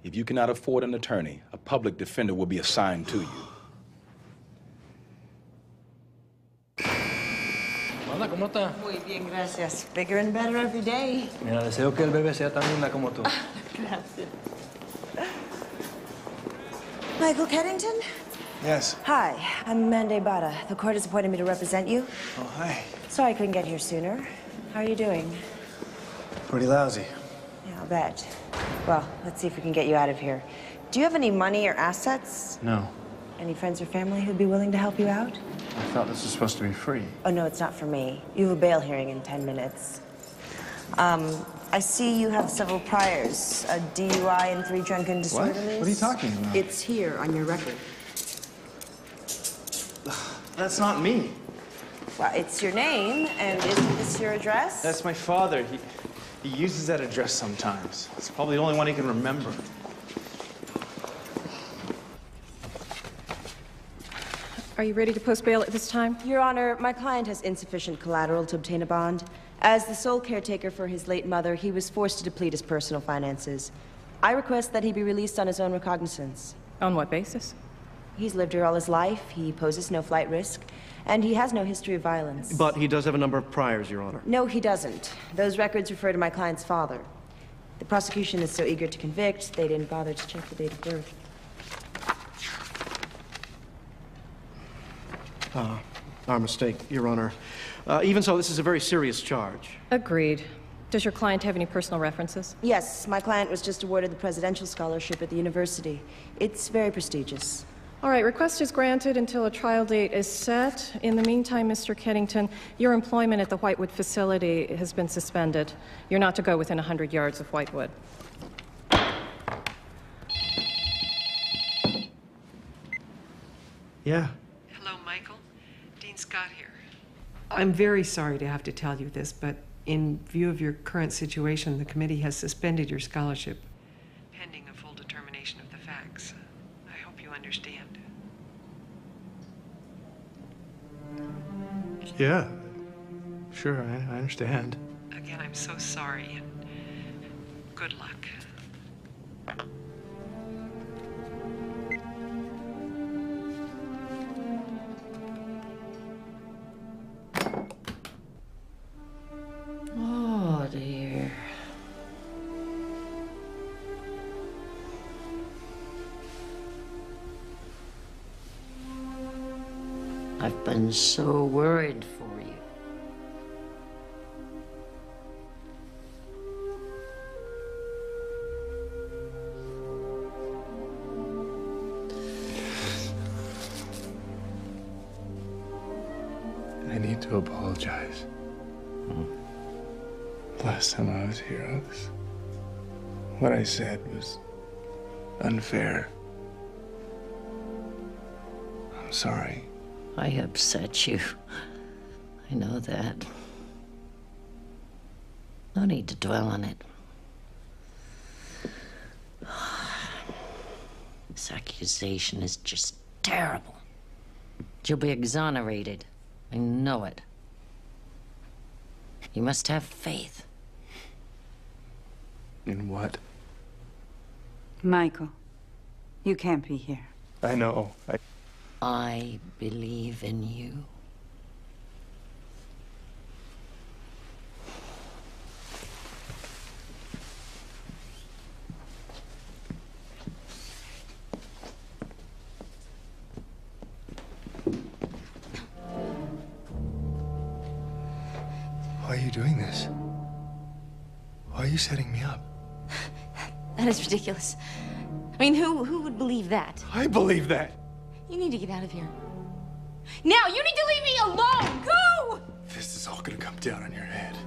if you cannot afford an attorney, a public defender will be assigned to you. Hola, ¿cómo está? Muy bien, gracias. Bigger and better every day. Mira, deseo que el bebé sea tan linda como tú. Gracias. Michael Keddington? Yes. Hi, I'm Amanda Ibarra. The court has appointed me to represent you. Oh, hi. Sorry I couldn't get here sooner. How are you doing? Pretty lousy. Yeah, I'll bet. Well, let's see if we can get you out of here. Do you have any money or assets? No. Any friends or family who'd be willing to help you out? I thought this was supposed to be free. Oh, no, it's not for me. You have a bail hearing in 10 minutes. I see you have several priors. A DUI and 3 drunken disorderlies. What are you talking about? It's here on your record. That's not me. Well, it's your name, and isn't this your address? That's my father. He uses that address sometimes. It's probably the only one he can remember. Are you ready to post bail at this time? Your Honor, my client has insufficient collateral to obtain a bond. As the sole caretaker for his late mother, he was forced to deplete his personal finances. I request that he be released on his own recognizance. On what basis? He's lived here all his life, he poses no flight risk, and he has no history of violence. But he does have a number of priors, Your Honor. No, he doesn't. Those records refer to my client's father. The prosecution is so eager to convict, they didn't bother to check the date of birth. Our mistake, Your Honor. Even so, this is a very serious charge. Agreed. Does your client have any personal references? Yes, my client was just awarded the presidential scholarship at the university. It's very prestigious. All right, request is granted until a trial date is set. In the meantime, Mr. Keddington, your employment at the Whitewood facility has been suspended. You're not to go within 100 yards of Whitewood. Yeah. Hello, Michael. Dean Scott here. I'm very sorry to have to tell you this, but in view of your current situation, the committee has suspended your scholarship. Pending a full determination of the facts. I hope you understand. Yeah. Sure, I understand. Again, I'm so sorry, and good luck. I've been so worried for you. I need to apologize. Last time I was here, what I said was unfair. I'm sorry. I upset you. I know that. No need to dwell on it. This accusation is just terrible. You'll be exonerated. I know it. You must have faith. In what? Michael, you can't be here. I know. I believe in you. Why are you doing this? Why are you setting me up? That is ridiculous. I mean, who would believe that? I believe that. You need to get out of here. Now, you need to leave me alone! Go! This is all gonna come down on your head.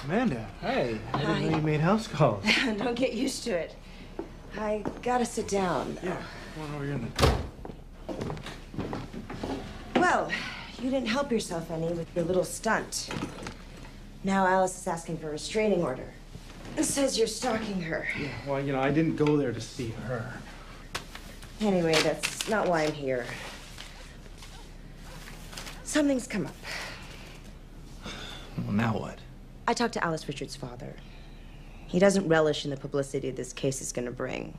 Amanda, hey. I didn't know you made house calls. Don't get used to it. I gotta sit down. Yeah, come on over here. Well, you didn't help yourself any with your little stunt. Now Alice is asking for a restraining order. It says you're stalking her. Yeah, well, you know, I didn't go there to see her. Anyway, that's not why I'm here. Something's come up. Well, now what? I talked to Alice Richards' father. He doesn't relish in the publicity this case is going to bring.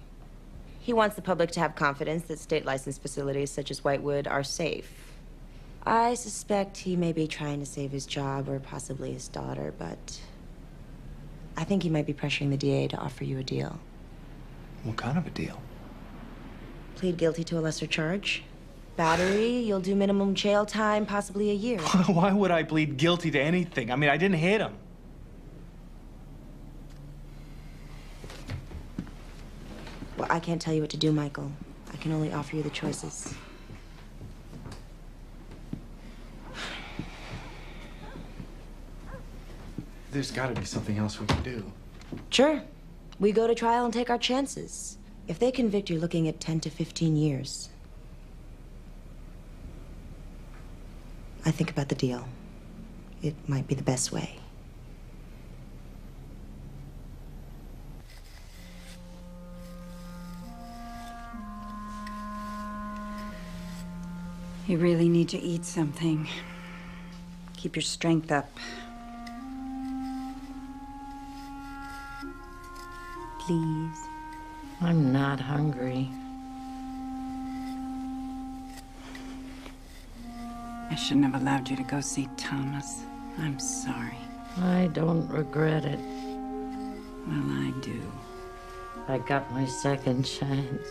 He wants the public to have confidence that state-licensed facilities such as Whitewood are safe. I suspect he may be trying to save his job or possibly his daughter, but I think he might be pressuring the DA to offer you a deal. What kind of a deal? Plead guilty to a lesser charge. Battery, you'll do minimum jail time, possibly a year. Why would I plead guilty to anything? I mean, I didn't hit him. Well, I can't tell you what to do, Michael. I can only offer you the choices. There's got to be something else we can do. Sure. We go to trial and take our chances. If they convict, you're looking at 10 to 15 years. I think about the deal. It might be the best way. You really need to eat something. Keep your strength up. Please. I'm not hungry. I shouldn't have allowed you to go see Thomas. I'm sorry. I don't regret it. Well, I do. I got my second chance.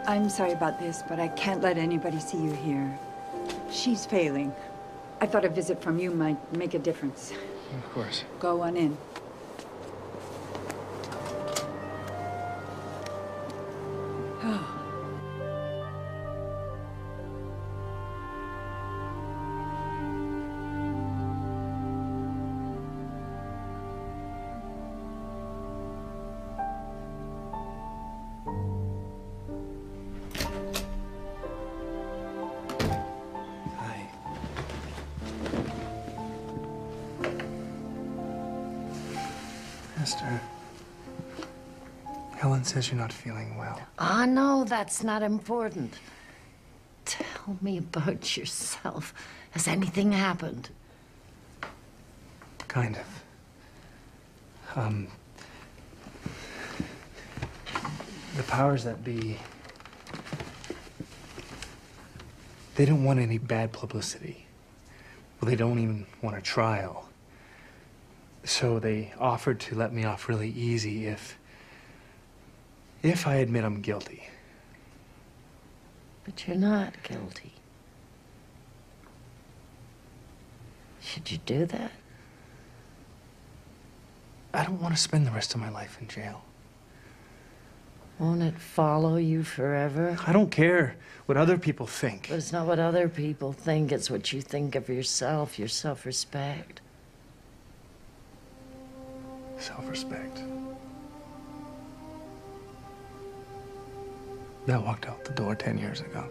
I'm sorry about this, but I can't let anybody see you here. She's failing. I thought a visit from you might make a difference. Of course. Go on in. Esther, Helen says you're not feeling well. Ah, no, that's not important. Tell Tell me about yourself. Has anything happened? Kind of. The powers that be, they don't want any bad publicity. Well, they don't even want a trial. So they offered to let me off really easy if I admit I'm guilty. But you're not guilty. Should you do that? I don't want to spend the rest of my life in jail. Won't it follow you forever? I don't care what other people think. But it's not what other people think, it's what you think of yourself, your self-respect. Self-respect. That walked out the door 10 years ago.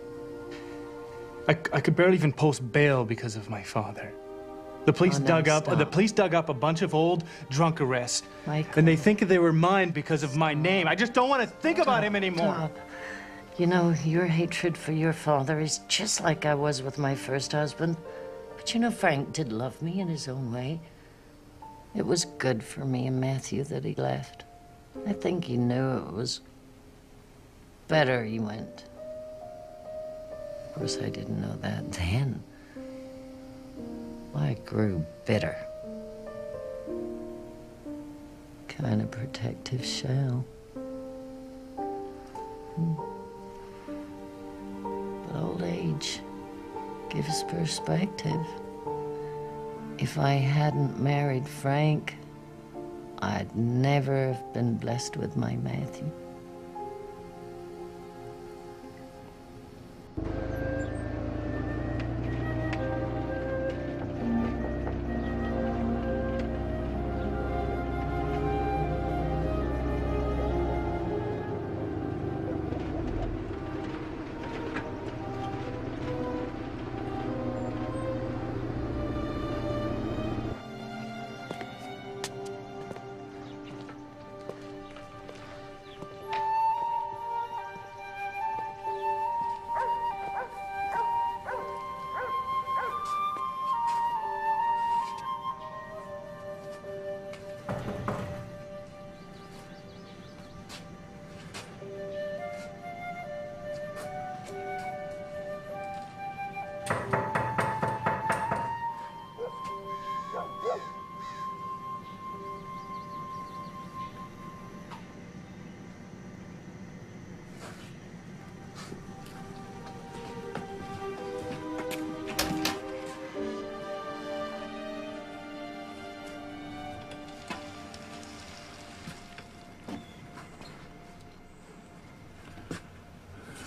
I could barely even post bail because of my father. The police dug up a bunch of old drunk arrests. Michael. And they think they were mine because of my name. I just don't want to think about him anymore. Stop. You know, your hatred for your father is just like I was with my first husband. But you know, Frank did love me in his own way. It was good for me and Matthew that he left. I think he knew it was better he went. Of course, I didn't know that then. I grew bitter. Kind of protective shell. But old age gives perspective. If I hadn't married Frank, I'd never have been blessed with my Matthew.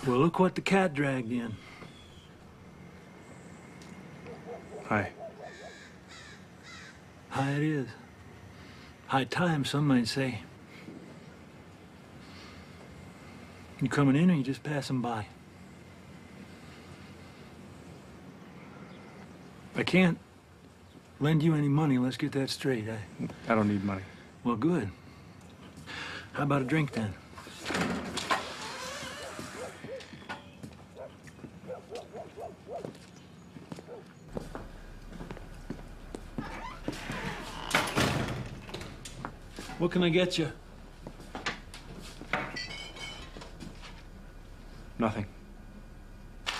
Well, look what the cat dragged in. Hi. Hi it is. High time, some might say. You coming in or you just passing by? I can't lend you any money. Let's get that straight. I don't need money. Well, good. How about a drink then? What can I get you? Nothing.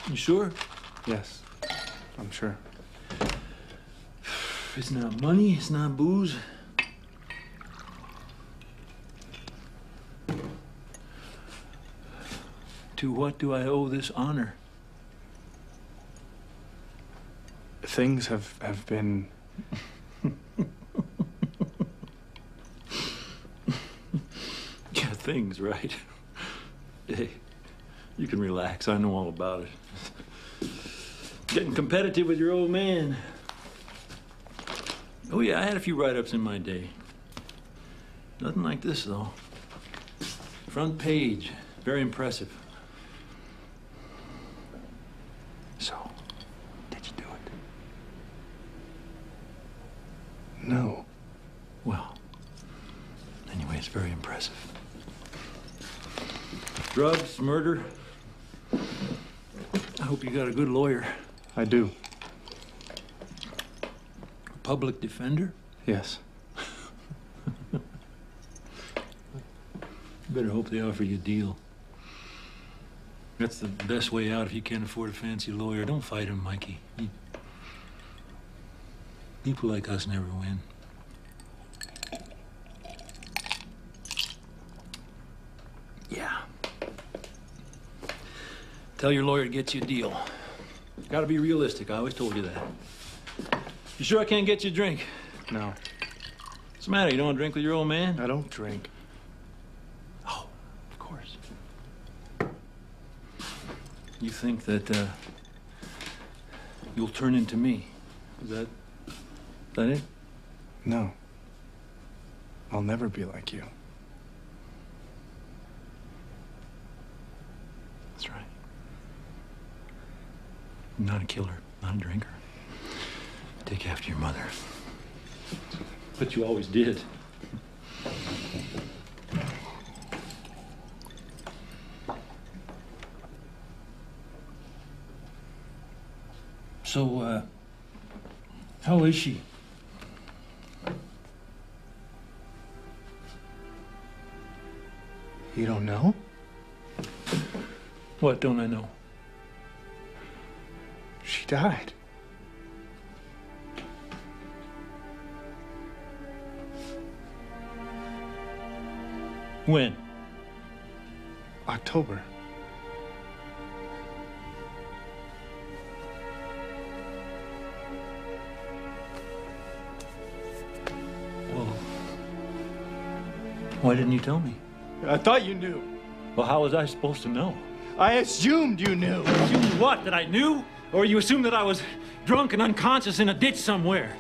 You sure? Yes, I'm sure. It's not money, it's not booze. To what do I owe this honor? Things have been... Yeah, things, right? Hey, you can relax. I know all about it. Getting competitive with your old man. Oh, yeah, I had a few write-ups in my day. Nothing like this, though. Front page. Very impressive. So, did you do it? No. Well, anyway, it's very impressive. Drugs, murder. I hope you got a good lawyer. I do. A public defender? Yes. Better hope they offer you a deal. That's the best way out if you can't afford a fancy lawyer. Don't fight him, Mikey. People like us never win. Yeah. Tell your lawyer to get you a deal. Gotta be realistic. I always told you that. You sure I can't get you a drink? No. What's the matter? You don't want to drink with your old man? I don't drink. Oh, of course. You think that, you'll turn into me? Is that it? No. I'll never be like you. That's right. I'm not a killer, not a drinker. Take after your mother. But you always did. So, how is she? You don't know? What don't I know? She died. When? October. Well, why didn't you tell me? I thought you knew. Well, how was I supposed to know? I assumed you knew. Assumed what? That I knew? Or you assumed that I was drunk and unconscious in a ditch somewhere?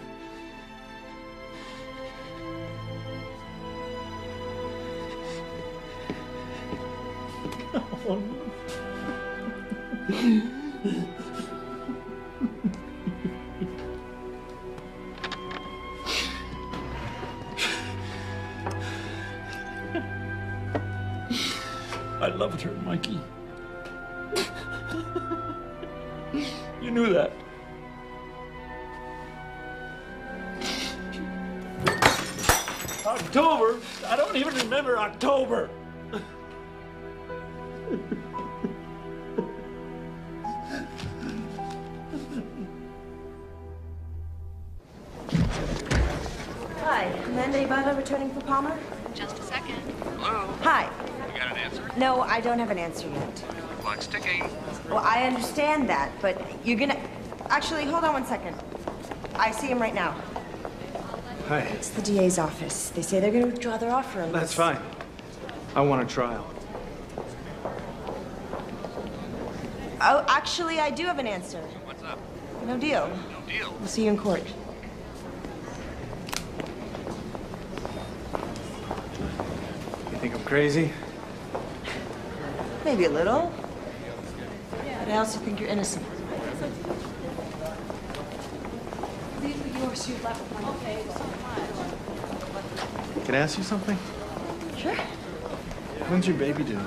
Oh, I loved her, Mikey. You knew that. October? I don't even remember October. Hi, Amanda Ibarra returning for Palmer? Just a second. Hello? Hi. You got an answer? No, I don't have an answer yet. Clock's ticking. Well, I understand that, but you're gonna... Actually, hold on one second. I see him right now. Hi. It's the DA's office. They say they're gonna withdraw their offer unless... That's fine. I want a trial. Oh, actually, I do have an answer. What's up? No deal. No deal. We'll see you in court. You think I'm crazy? Maybe a little. But I also think you're innocent. Can I ask you something? Sure. When's your baby due?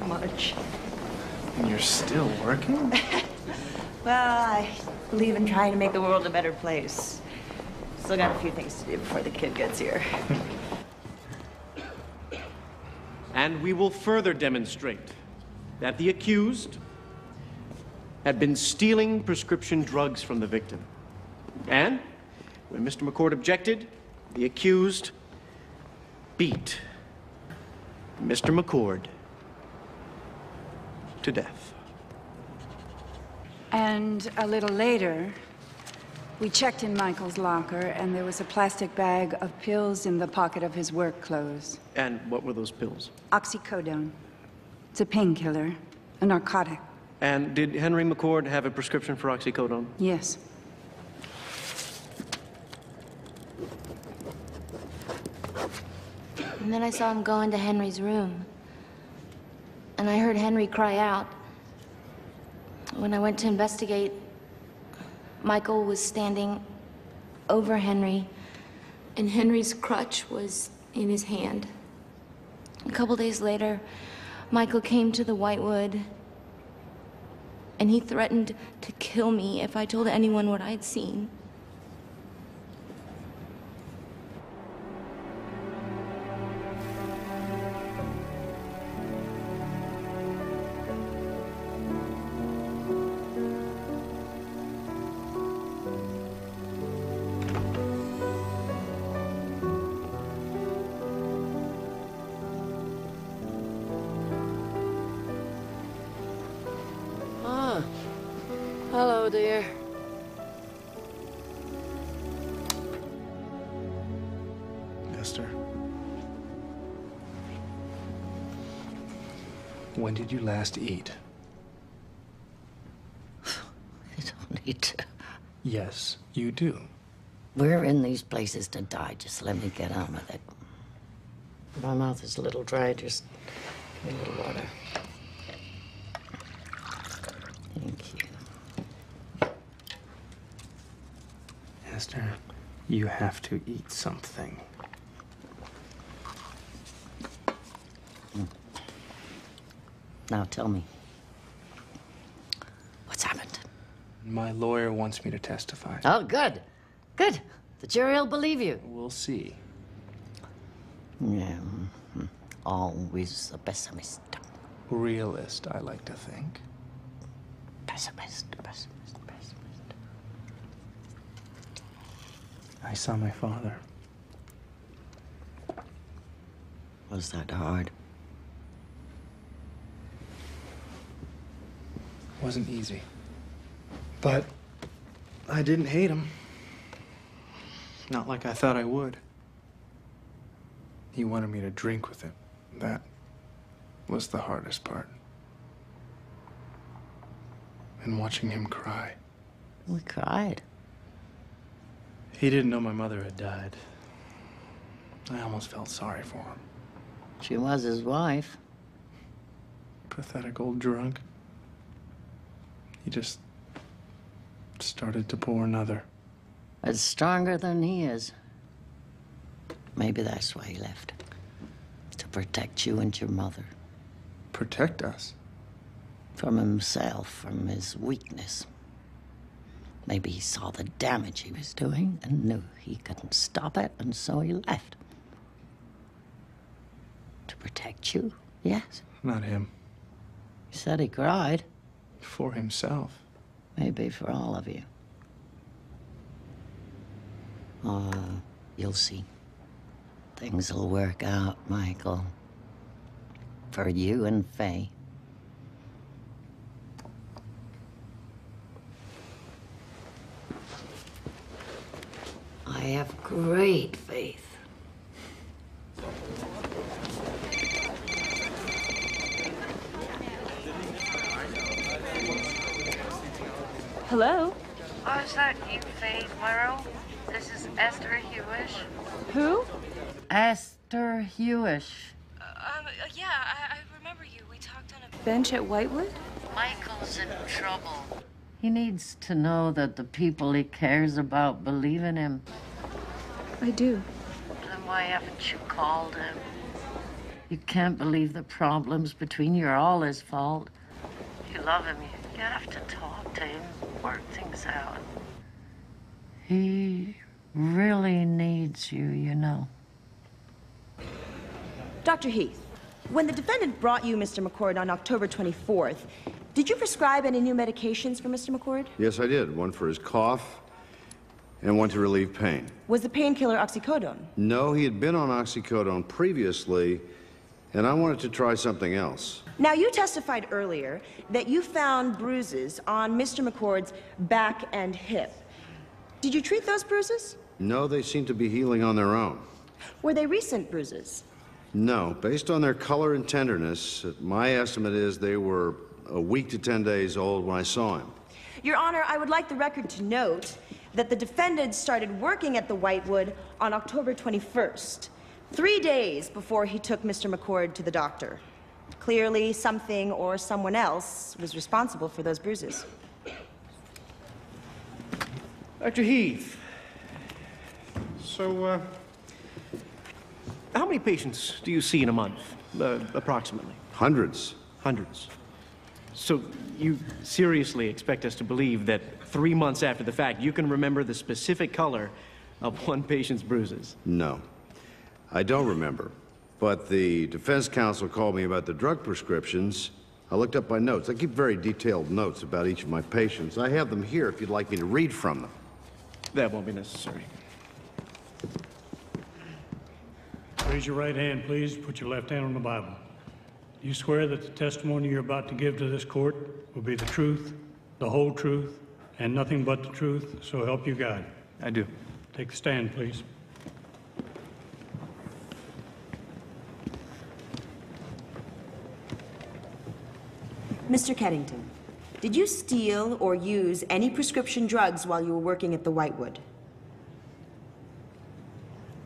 March. And you're still working? Well, I believe in trying to make the world a better place. Still got a few things to do before the kid gets here. And we will further demonstrate that the accused had been stealing prescription drugs from the victim. And when Mr. McCord objected, the accused beat Mr. McCord to death. And a little later, we checked in Michael's locker, and there was a plastic bag of pills in the pocket of his work clothes. And what were those pills? Oxycodone. It's a painkiller, a narcotic. And did Henry McCord have a prescription for oxycodone? Yes. And then I saw him go into Henry's room. And I heard Henry cry out. When I went to investigate, Michael was standing over Henry, and Henry's crutch was in his hand. A couple days later, Michael came to the Whitewood, and he threatened to kill me if I told anyone what I'd seen. Hello, dear. Esther. When did you last eat? You don't need to. Yes, you do. We're in these places to die. Just let me get on with it. My mouth is a little dry. Just give me a little water. Thank you. Esther, you have to eat something. Now tell me, what's happened? My lawyer wants me to testify. Oh, good. Good. The jury will believe you. We'll see. Yeah. Always a pessimist. Realist, I like to think. Pessimist. I saw my father. Was that hard? Wasn't easy. But I didn't hate him. Not like I thought I would. He wanted me to drink with him. That was the hardest part. And watching him cry. We cried. He didn't know my mother had died. I almost felt sorry for him. She was his wife. Pathetic old drunk. He just started to pour another. It's stronger than he is. Maybe that's why he left. To protect you and your mother. Protect us? From himself, from his weakness. Maybe he saw the damage he was doing and knew he couldn't stop it, and so he left. To protect you, yes. Not him. He said he cried. For himself. Maybe for all of you. Oh, you'll see. Things will work out, Michael. For you and Faye. I have great faith. Hello? Oh, is that you, Faye Guerrero? This is Esther Hewish. Who? Esther Hewish. Yeah, I remember you. We talked on a bench at Whitewood? Michael's in trouble. He needs to know that the people he cares about believe in him. I do. Then why haven't you called him? You can't believe the problems between you are all his fault. You love him. You have to talk to him, work things out. He really needs you, you know. Dr. Heath, when the defendant brought you Mr. McCord on October 24th, did you prescribe any new medications for Mr. McCord? Yes, I did. One for his cough and one to relieve pain. Was the painkiller oxycodone? No, he had been on oxycodone previously, and I wanted to try something else. Now, you testified earlier that you found bruises on Mr. McCord's back and hip. Did you treat those bruises? No, they seem to be healing on their own. Were they recent bruises? No, based on their color and tenderness, my estimate is they were a week to 10 days old when I saw him. Your Honor, I would like the record to note that the defendant started working at the Whitewood on October 21st, 3 days before he took Mr. McCord to the doctor. Clearly, something or someone else was responsible for those bruises. Dr. Heath, so, how many patients do you see in a month, approximately? Hundreds. Hundreds. So you seriously expect us to believe that 3 months after the fact, you can remember the specific color of one patient's bruises? No, I don't remember. But the defense counsel called me about the drug prescriptions. I looked up my notes. I keep very detailed notes about each of my patients. I have them here if you'd like me to read from them. That won't be necessary. Raise your right hand, please. Put your left hand on the Bible. Do you swear that the testimony you're about to give to this court will be the truth, the whole truth, and nothing but the truth, so help you God? I do. Take the stand, please. Mr. Keddington, did you steal or use any prescription drugs while you were working at the Whitewood?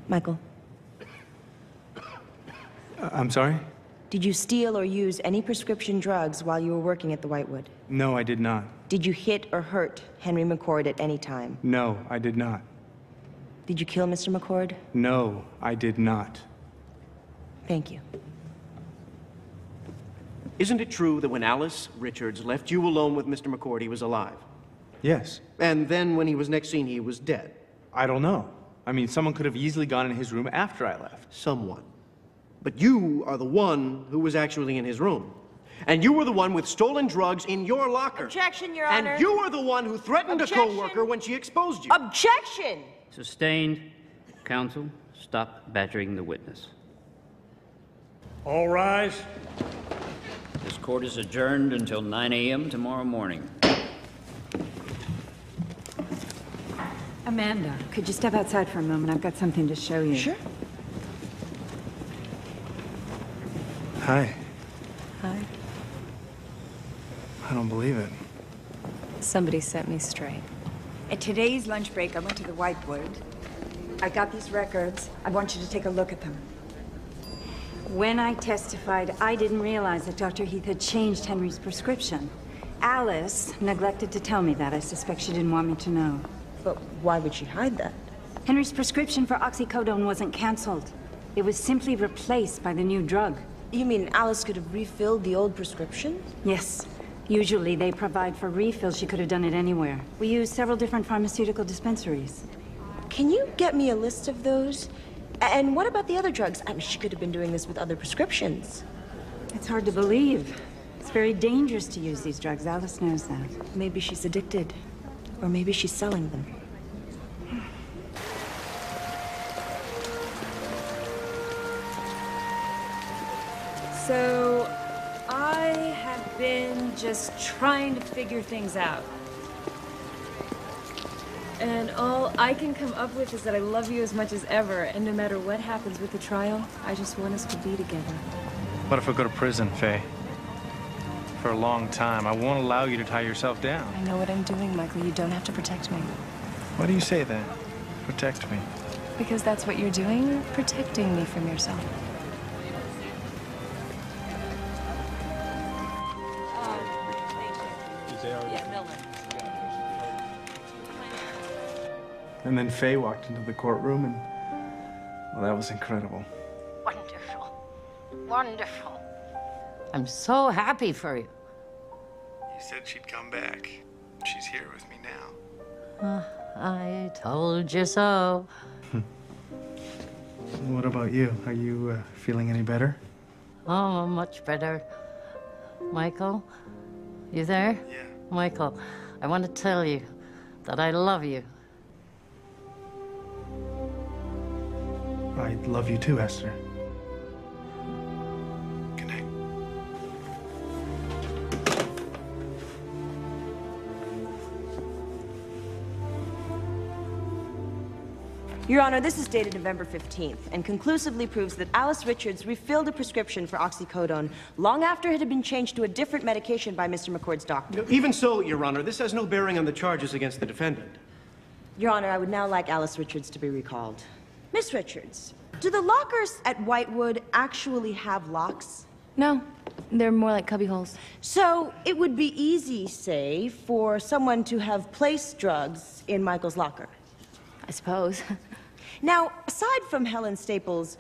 Michael? I'm sorry? Did you steal or use any prescription drugs while you were working at the Whitewood? No, I did not. Did you hit or hurt Henry McCord at any time? No, I did not. Did you kill Mr. McCord? No, I did not. Thank you. Isn't it true that when Alice Richards left you alone with Mr. McCord, he was alive? Yes. And then when he was next seen, he was dead? I don't know. I mean, someone could have easily gone in his room after I left. Someone. But you are the one who was actually in his room. And you were the one with stolen drugs in your locker. Objection, Your Honor. And you were the one who threatened a co-worker when she exposed you. Objection! Sustained. Counsel, stop badgering the witness. All rise. This court is adjourned until 9 a.m. tomorrow morning. Amanda, could you step outside for a moment? I've got something to show you. Sure. Hi. Hi. I don't believe it. Somebody set me straight. At today's lunch break, I went to the Whitewood. I got these records. I want you to take a look at them. When I testified, I didn't realize that Dr. Heath had changed Henry's prescription. Alice neglected to tell me that. I suspect she didn't want me to know. But why would she hide that? Henry's prescription for oxycodone wasn't canceled. It was simply replaced by the new drug. You mean Alice could have refilled the old prescription? Yes. Usually they provide for refills. She could have done it anywhere. We use several different pharmaceutical dispensaries. Can you get me a list of those? And what about the other drugs? I mean, she could have been doing this with other prescriptions. It's hard to believe. It's very dangerous to use these drugs. Alice knows that. Maybe she's addicted. Or maybe she's selling them. So, I have been just trying to figure things out. And all I can come up with is that I love you as much as ever, and no matter what happens with the trial, I just want us to be together. What if I go to prison, Faye? For a long time. I won't allow you to tie yourself down. I know what I'm doing, Michael. You don't have to protect me. Why do you say that? Protect me. Because that's what you're doing. You're protecting me from yourself. And then Faye walked into the courtroom and, well, that was incredible. Wonderful. Wonderful. I'm so happy for you. You said she'd come back. She's here with me now. I told you so. What about you? Are you feeling any better? Oh, much better. Michael, you there? Yeah. Michael, I want to tell you that I love you. I love you too, Esther. Good night. Your Honor, this is dated November 15th and conclusively proves that Alice Richards refilled a prescription for oxycodone long after it had been changed to a different medication by Mr. McCord's doctor. Even so, Your Honor, this has no bearing on the charges against the defendant. Your Honor, I would now like Alice Richards to be recalled. Miss Richards, do the lockers at Whitewood actually have locks? No, they're more like cubby holes. So it would be easy, say, for someone to have placed drugs in Michael's locker? I suppose. Now, aside from Helen Staples,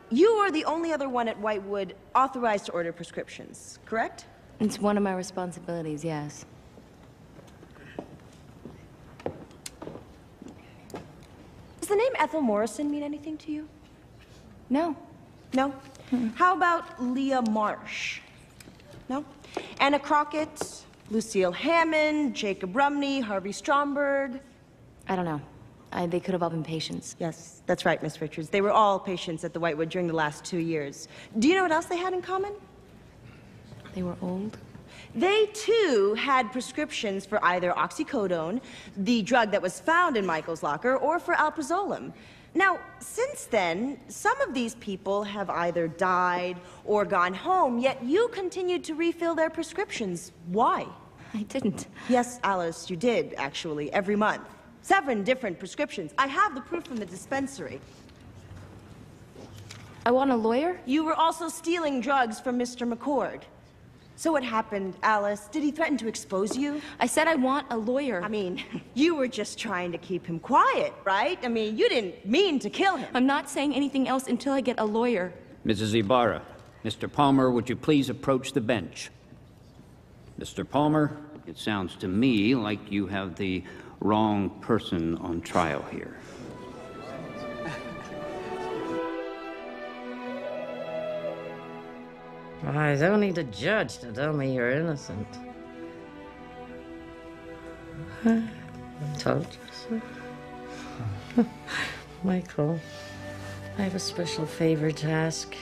you are the only other one at Whitewood authorized to order prescriptions, correct? It's one of my responsibilities, yes. Does the name Ethel Morrison mean anything to you? No. No? How about Leah Marsh? No? Anna Crockett, Lucille Hammond, Jacob Rumney, Harvey Stromberg? I don't know. They could have all been patients. Yes, that's right, Miss Richards. They were all patients at the Whitewood during the last 2 years. Do you know what else they had in common? They were old? They, too, had prescriptions for either oxycodone, the drug that was found in Michael's locker, or for alprazolam. Now, since then, some of these people have either died or gone home, yet you continued to refill their prescriptions. Why? I didn't. Yes, Alice, you did, actually, every month. 7 different prescriptions. I have the proof from the dispensary. I want a lawyer? You were also stealing drugs from Mr. McCord. So what happened, Alice? Did he threaten to expose you? I said I want a lawyer. I mean, you were just trying to keep him quiet, right? I mean, you didn't mean to kill him. I'm not saying anything else until I get a lawyer. Mrs. Ibarra, Mr. Palmer, would you please approach the bench? Mr. Palmer, it sounds to me like you have the wrong person on trial here. I don't need a judge to tell me you're innocent. I told you so. Michael, I have a special favor to ask.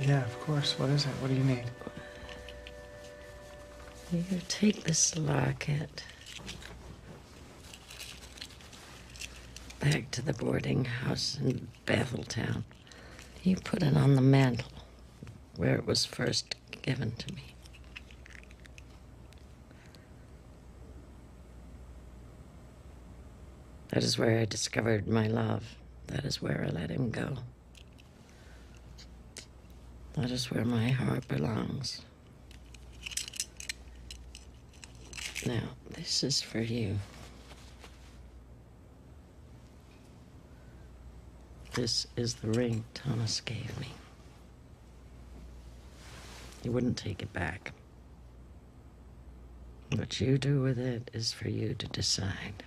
Yeah, of course. What is it? What do you need? You take this locket back to the boarding house in Betheltown. You put it on the mantel where it was first given to me. That is where I discovered my love. That is where I let him go. That is where my heart belongs. Now, this is for you. This is the ring Thomas gave me. He wouldn't take it back. What you do with it is for you to decide.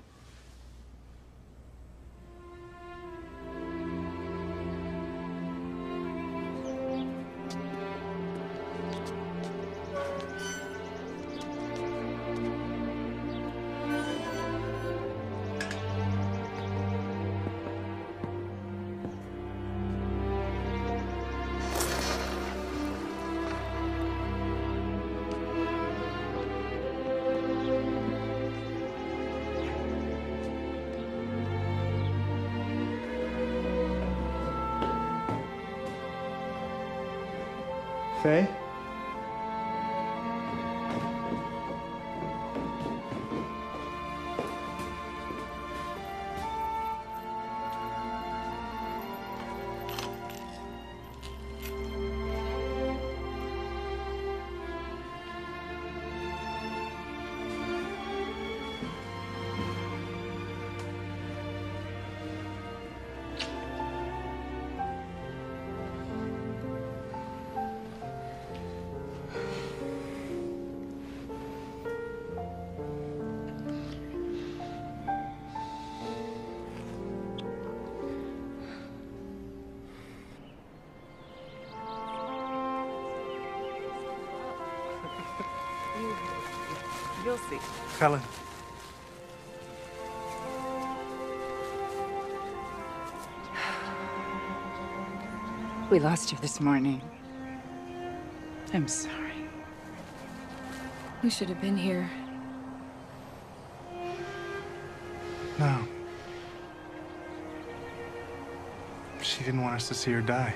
Faye? You'll see. Helen. We lost you this morning. I'm sorry. You should have been here. No. She didn't want us to see her die.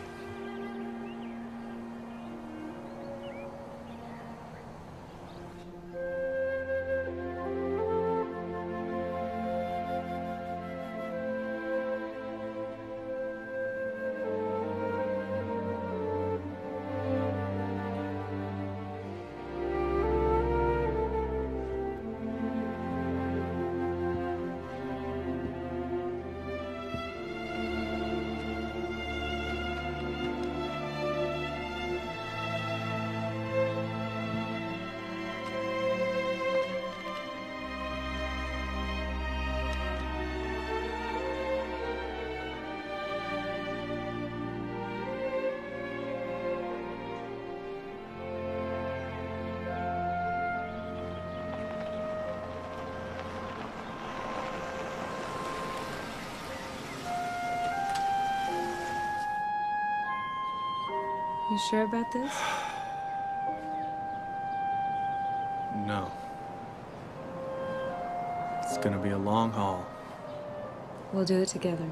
You sure about this? No. It's gonna be a long haul. We'll do it together.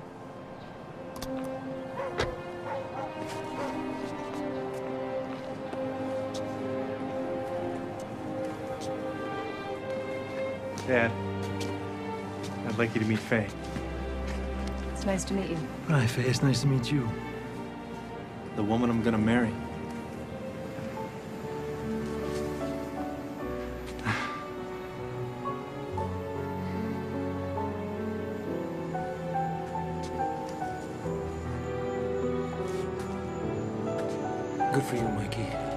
Dad, I'd like you to meet Faye. It's nice to meet you. Hi, Faye. It's nice to meet you. The woman I'm gonna marry. Good for you, Mikey.